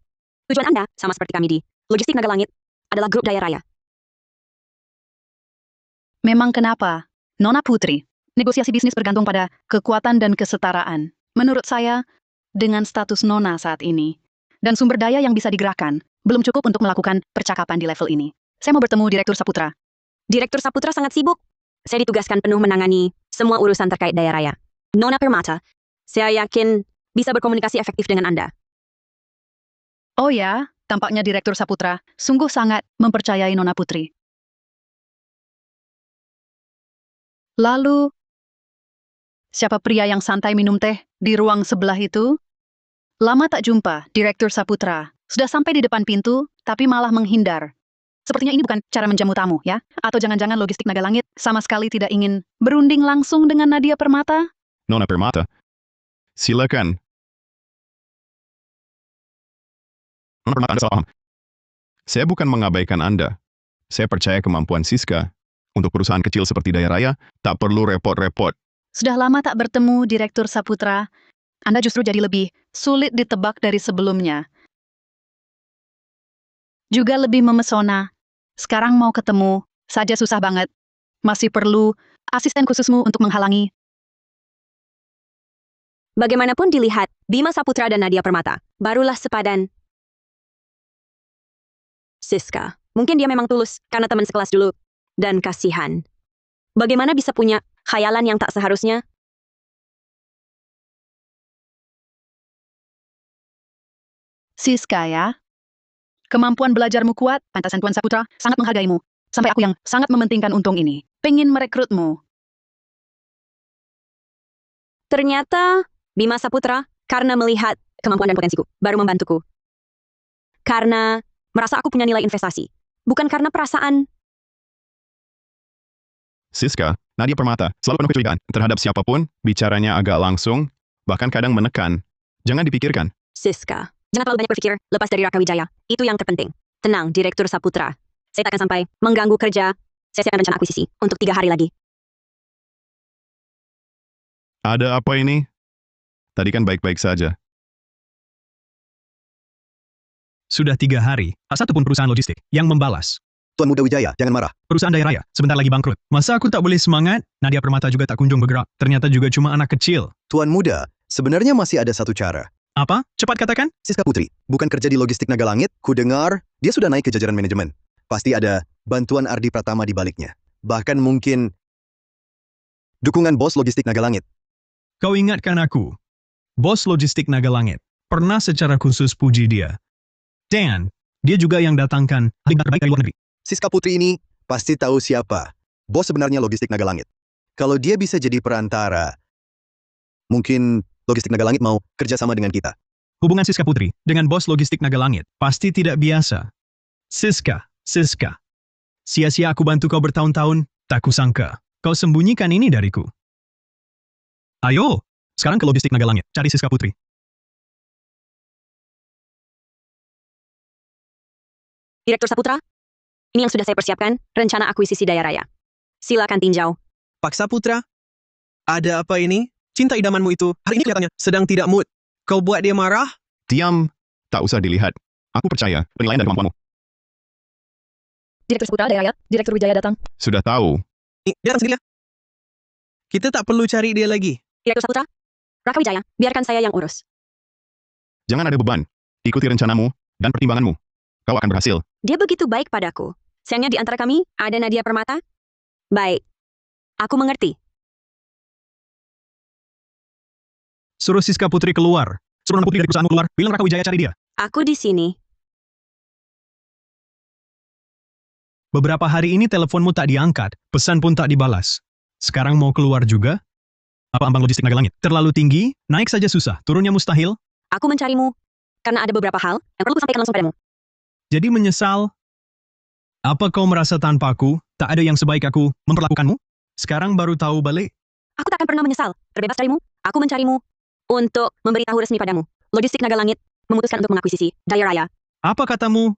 F: Tujuan Anda sama seperti kami di Logistik Naga Langit adalah grup Daya Raya.
J: Memang kenapa? Nona Putri, negosiasi bisnis bergantung pada kekuatan dan kesetaraan. Menurut saya, dengan status Nona saat ini, dan sumber daya yang bisa digerakkan, belum cukup untuk melakukan percakapan di level ini. Saya mau bertemu Direktur Saputra.
F: Direktur Saputra sangat sibuk. Saya ditugaskan penuh menangani semua urusan terkait Daya Raya. Nona Permata, saya yakin bisa berkomunikasi efektif dengan Anda.
J: Oh ya, tampaknya Direktur Saputra sungguh sangat mempercayai Nona Putri. Lalu, siapa pria yang santai minum teh di ruang sebelah itu? Lama tak jumpa, Direktur Saputra. Sudah sampai di depan pintu, tapi malah menghindar. Sepertinya ini bukan cara menjamu tamu, ya? Atau jangan-jangan Logistik Naga Langit sama sekali tidak ingin berunding langsung dengan Nadia Permata?
C: Nona Permata, silakan. Nona Permata, Anda salah paham. Saya bukan mengabaikan Anda. Saya percaya kemampuan Siska. Untuk perusahaan kecil seperti Daya Raya, tak perlu repot-repot.
J: Sudah lama tak bertemu, Direktur Saputra. Anda justru jadi lebih sulit ditebak dari sebelumnya. Juga lebih memesona. Sekarang mau ketemu, saja susah banget. Masih perlu asisten khususmu untuk menghalangi.
F: Bagaimanapun dilihat, Bima Saputra dan Nadia Permata, barulah sepadan. Siska, mungkin dia memang tulus karena teman sekelas dulu. Dan kasihan. Bagaimana bisa punya khayalan yang tak seharusnya?
J: Siska ya. Kemampuan belajarmu kuat, pantasan Tuan Saputra sangat menghargaimu. Sampai aku yang sangat mementingkan untung ini. Pengen merekrutmu.
F: Ternyata, Bima Saputra, karena melihat kemampuan dan potensiku, baru membantuku. Karena merasa aku punya nilai investasi. Bukan karena perasaan.
C: Siska, Nadia Permata, selalu penuh kecurigaan terhadap siapapun, bicaranya agak langsung, bahkan kadang menekan. Jangan dipikirkan.
F: Siska, jangan terlalu banyak berpikir lepas dari Raka Wijaya. Itu yang terpenting. Tenang, Direktur Saputra. Saya tak akan sampai mengganggu kerja. Saya siapkan rencana akuisisi untuk 3 hari lagi.
C: Ada apa ini? Tadi kan baik-baik saja.
D: Sudah 3 hari, tak satu pun perusahaan logistik yang membalas.
E: Tuan Muda Wijaya, jangan marah.
D: Perusahaan Daya Raya, sebentar lagi bangkrut. Masa aku tak boleh semangat? Nadia Permata juga tak kunjung bergerak. Ternyata juga cuma anak kecil.
E: Tuan Muda, sebenarnya masih ada satu cara.
D: Apa? Cepat katakan.
E: Siska Putri, bukan kerja di Logistik Naga Langit, ku dengar dia sudah naik ke jajaran manajemen. Pasti ada bantuan Ardi Pratama di baliknya. Bahkan mungkin dukungan bos Logistik Naga Langit.
D: Kau ingatkan aku. Bos logistik Naga Langit pernah secara khusus puji dia. Dan dia juga yang datangkan ahli terbaik dari luar negeri.
E: Siska Putri ini pasti tahu siapa bos sebenarnya Logistik Naga Langit. Kalau dia bisa jadi perantara, mungkin Logistik Naga Langit mau kerjasama dengan kita.
D: Hubungan Siska Putri dengan bos logistik Naga Langit pasti tidak biasa. Siska, sia-sia aku bantu kau bertahun-tahun, tak kusangka kau sembunyikan ini dariku. Ayo, sekarang ke logistik Naga Langit, cari Siska Putri.
F: Direktur Saputra, ini yang sudah saya persiapkan, rencana akuisisi Daya Raya. Silakan tinjau.
B: Pak Saputra, ada apa ini? Cinta idamanmu itu, hari ini kelihatannya sedang tidak mood. Kau buat dia marah?
C: Diam, tak usah dilihat. Aku percaya penilaian dan kemampuanmu.
G: Direktur Saputra Daya Raya, Direktur Wijaya datang.
C: Sudah tahu.
B: Dia datang sendiri ya? Kita tak perlu cari dia lagi.
F: Direktur Saputra, Raka Wijaya, biarkan saya yang urus.
C: Jangan ada beban. Ikuti rencanamu dan pertimbanganmu. Kau akan berhasil.
F: Dia begitu baik padaku. Sayangnya di antara kami, ada Nadia Permata. Baik. Aku mengerti.
D: Suruh Siska Putri keluar. Suruh Nona Putri dari perusahaanmu keluar. Bilang Raka Wijaya cari dia.
F: Aku di sini.
D: Beberapa hari ini teleponmu tak diangkat, pesan pun tak dibalas. Sekarang mau keluar juga? Apa ambang logistik Naga Langit terlalu tinggi? Naik saja susah, turunnya mustahil?
F: Aku mencarimu. Karena ada beberapa hal yang perlu kusampaikan langsung padamu.
D: Jadi menyesal? Apa kau merasa tanpa aku, tak ada yang sebaik aku memperlakukanmu? Sekarang baru tahu balik?
F: Aku tak akan pernah menyesal. Terbebas darimu, aku mencarimu. Untuk memberitahu resmi padamu. Logistik Naga Langit memutuskan untuk mengakuisisi Daya Raya.
D: Apa katamu?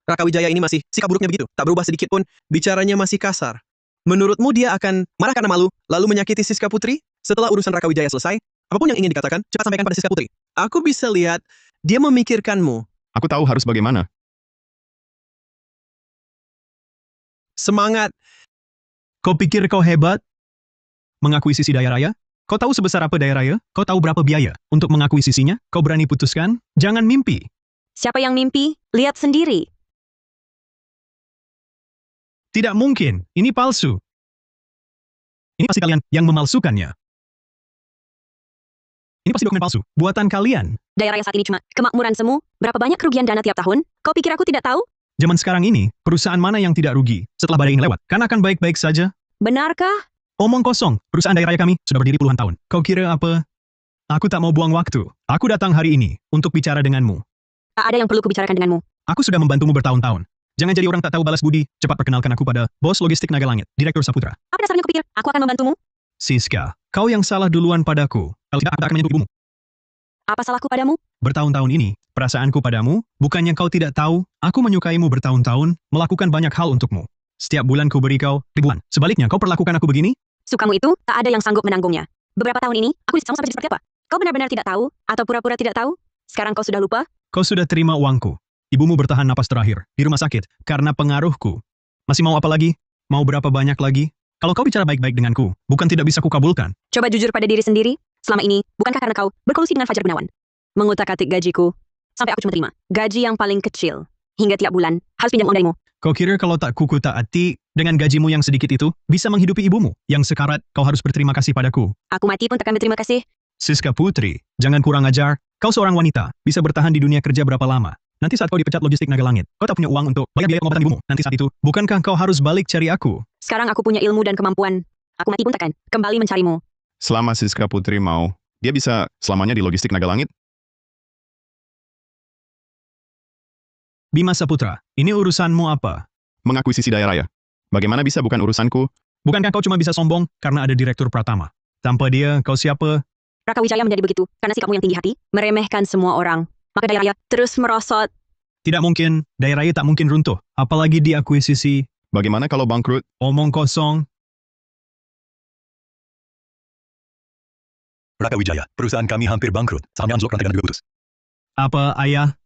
B: Raka Wijaya ini masih sikap buruknya begitu. Tak berubah sedikit pun, bicaranya masih kasar. Menurutmu dia akan marah karena malu, lalu menyakiti Siska Putri? Setelah urusan Raka Wijaya selesai, apapun yang ingin dikatakan, cepat sampaikan pada Siska Putri. Aku bisa lihat, dia memikirkanmu.
C: Aku tahu harus bagaimana.
B: Semangat.
D: Kau pikir kau hebat? Mengakuisisi Daya Raya? Kau tahu sebesar apa Daya Raya? Kau tahu berapa biaya untuk mengakuisisinya? Kau berani putuskan? Jangan mimpi.
F: Siapa yang mimpi? Lihat sendiri.
D: Tidak mungkin, ini palsu. Ini pasti kalian yang memalsukannya. Ini pasti dokumen palsu, buatan kalian.
F: Daya Raya saat ini cuma kemakmuran semu. Berapa banyak kerugian dana tiap tahun? Kau pikir aku tidak tahu?
D: Zaman sekarang ini, perusahaan mana yang tidak rugi setelah badai ini lewat? Kan akan baik-baik saja.
F: Benarkah?
D: Omong kosong, perusahaan Daya Raya kami sudah berdiri puluhan tahun. Kau kira apa? Aku tak mau buang waktu. Aku datang hari ini untuk bicara denganmu.
F: Tak ada yang perlu kubicarakan denganmu.
D: Aku sudah membantumu bertahun-tahun. Jangan jadi orang tak tahu balas budi. Cepat perkenalkan aku pada bos logistik Naga Langit, Direktur Saputra.
F: Apa dasarnya kau pikir aku akan membantumu?
D: Siska, kau yang salah duluan padaku. Kalau tidak, aku akan menyentuh ibumu.
F: Apa salahku padamu?
D: Bertahun-tahun ini, perasaanku padamu, bukannya kau tidak tahu, aku menyukaimu bertahun-tahun, melakukan banyak hal untukmu. Setiap bulan ku beri kau ribuan. Sebaliknya, kau perlakukan aku begini?
F: Sukamu itu, tak ada yang sanggup menanggungnya. Beberapa tahun ini, aku disamamu sampai seperti apa? Kau benar-benar tidak tahu? Atau pura-pura tidak tahu? Sekarang kau sudah lupa?
D: Kau sudah terima uangku. Ibumu bertahan napas terakhir di rumah sakit karena pengaruhku. Masih mau apa lagi? Mau berapa banyak lagi? Kalau kau bicara baik-baik denganku, bukan tidak bisa kukabulkan.
F: Coba jujur pada diri sendiri. Selama ini, bukankah karena kau berkolusi dengan Fajar Gunawan? Mengutak-atik gajiku. Sampai aku cuma terima gaji yang paling kecil. Hingga tiap bulan, harus pinjam uang darimu.
D: Kau kira kalau tak kuku taati, dengan gajimu yang sedikit itu, bisa menghidupi ibumu? Yang sekarat, kau harus berterima kasih padaku.
F: Aku mati pun takkan berterima kasih.
D: Siska Putri, jangan kurang ajar. Kau seorang wanita, bisa bertahan di dunia kerja berapa lama? Nanti saat kau dipecat logistik Naga Langit, kau tak punya uang untuk bayar biaya pengobatan ibumu. Nanti saat itu, bukankah kau harus balik cari aku?
F: Sekarang aku punya ilmu dan kemampuan. Aku mati pun takkan kembali mencarimu.
C: Selama Siska Putri mau, dia bisa selamanya di logistik Naga Langit.
D: Bima Saputra, ini urusanmu apa?
C: Mengakuisisi Daya Raya. Bagaimana bisa bukan urusanku?
D: Bukankah kau cuma bisa sombong karena ada Direktur Pratama? Tanpa dia, kau siapa?
F: Raka Wijaya menjadi begitu karena sikapmu yang tinggi hati, meremehkan semua orang. Maka Daya Raya terus merosot.
D: Tidak mungkin, Daya Raya tak mungkin runtuh. Apalagi diakuisisi.
C: Bagaimana kalau bangkrut?
D: Omong kosong.
L: Raka Wijaya, perusahaan kami hampir bangkrut. Sahamnya anjlok, rantai dan juga putus.
D: Apa, ayah?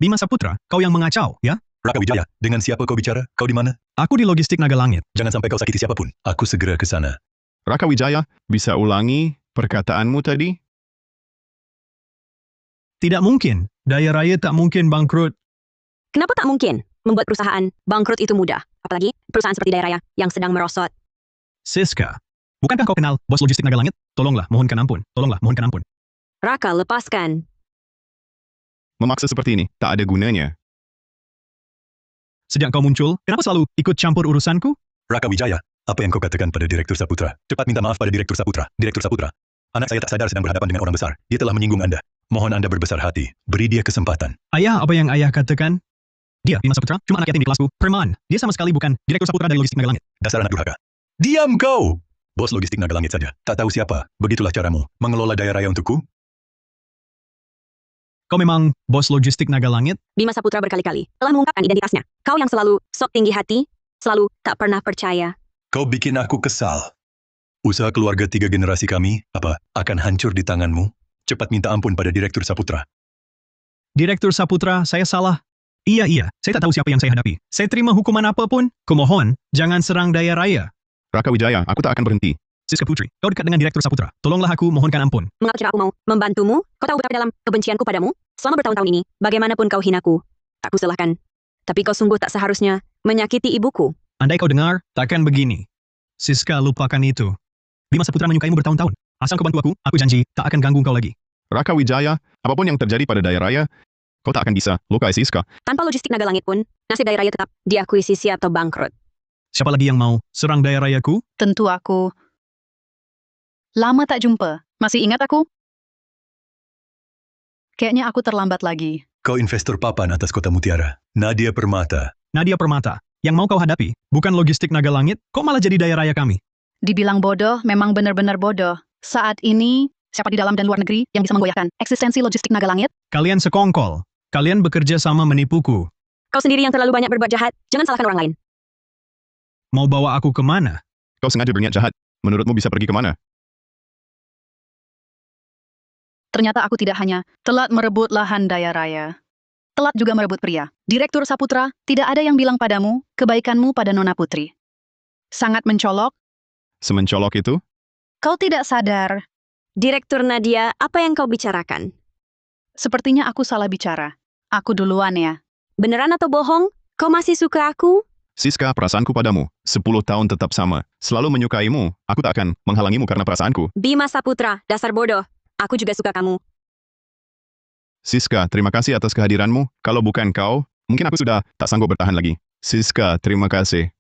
D: Bima Saputra, kau yang mengacau, ya?
L: Raka Wijaya, dengan siapa kau bicara? Kau di mana?
D: Aku di logistik naga langit.
L: Jangan sampai kau sakiti siapapun. Aku segera ke sana.
C: Raka Wijaya, bisa ulangi perkataanmu tadi?
D: Tidak mungkin. Daya Raya tak mungkin bangkrut.
F: Kenapa tak mungkin? Membuat perusahaan bangkrut itu mudah. Apalagi perusahaan seperti Daya Raya yang sedang merosot.
D: Siska, bukankah kau kenal bos logistik naga langit? Tolonglah, mohonkan ampun. Tolonglah, mohonkan ampun.
F: Raka, lepaskan.
C: Memaksa seperti ini, tak ada gunanya.
D: Sejak kau muncul, kenapa selalu ikut campur urusanku?
L: Raka Wijaya, apa yang kau katakan pada Direktur Saputra? Cepat minta maaf pada Direktur Saputra. Direktur Saputra, anak saya tak sadar sedang berhadapan dengan orang besar. Dia telah menyinggung Anda. Mohon Anda berbesar hati. Beri dia kesempatan.
D: Ayah, apa yang ayah katakan? Dia, Bima Saputra, cuma anak yatim di kelasku. Perman. Dia sama sekali bukan Direktur Saputra dari logistik naga langit.
L: Dasar anak durhaka. Diam kau! Bos logistik naga langit saja. Tak tahu siapa. Begitulah caramu. Mengelola Daya Raya untukku?
D: Kau memang bos logistik naga langit?
F: Bima Saputra berkali-kali telah mengungkapkan identitasnya. Kau yang selalu sok tinggi hati, selalu tak pernah percaya.
L: Kau bikin aku kesal. Usaha keluarga 3 generasi kami, akan hancur di tanganmu? Cepat minta ampun pada Direktur Saputra.
D: Direktur Saputra, saya salah. Iya, saya tak tahu siapa yang saya hadapi. Saya terima hukuman apapun. Kumohon, jangan serang Daya Raya.
C: Raka Wijaya, aku tak akan berhenti.
D: Siska Putri, kau dekat dengan Direktur Saputra. Tolonglah aku, mohonkan ampun.
F: Mengapa kira aku mau membantumu? Kau tahu betapa dalam kebencianku padamu? Selama bertahun-tahun ini, bagaimanapun kau hinaku, tak kusalahkan. Tapi kau sungguh tak seharusnya menyakiti ibuku.
D: Andai kau dengar, takkan begini. Siska, lupakan itu. Bima Saputra menyukaimu bertahun-tahun. Asal kau bantu aku janji, tak akan ganggu kau lagi.
C: Raka Wijaya, apapun yang terjadi pada Daya Raya, kau tak akan bisa lukai Siska.
F: Tanpa logistik naga langit pun, nasib Daya Raya tetap diakuisisi atau bangkrut.
D: Siapa lagi yang mau serang Daya Rayaku?
J: Tentu aku. Lama tak jumpa. Masih ingat aku? Kayaknya aku terlambat lagi.
L: Kau investor papan atas Kota Mutiara. Nadia Permata.
D: Nadia Permata, yang mau kau hadapi, bukan logistik naga langit, kok malah jadi Daya Raya kami?
J: Dibilang bodoh, memang benar-benar bodoh. Saat ini, siapa di dalam dan luar negeri yang bisa menggoyahkan eksistensi logistik naga langit?
D: Kalian sekongkol. Kalian bekerja sama menipuku.
F: Kau sendiri yang terlalu banyak berbuat jahat, jangan salahkan orang lain.
D: Mau bawa aku kemana?
C: Kau sengaja berniat jahat. Menurutmu bisa pergi kemana?
J: Ternyata aku tidak hanya telat merebut lahan Daya Raya. Telat juga merebut pria. Direktur Saputra, tidak ada yang bilang padamu kebaikanmu pada Nona Putri. Sangat mencolok.
C: Semencolok itu?
J: Kau tidak sadar.
F: Direktur Nadia, apa yang kau bicarakan?
J: Sepertinya aku salah bicara. Aku duluan ya.
F: Beneran atau bohong? Kau masih suka aku?
C: Siska, perasaanku padamu, 10 tahun tetap sama. Selalu menyukaimu, aku tak akan menghalangimu karena perasaanku.
F: Bima Saputra, dasar bodoh. Aku juga suka kamu.
C: Siska, terima kasih atas kehadiranmu. Kalau bukan kau, mungkin aku sudah tak sanggup bertahan lagi. Siska, terima kasih.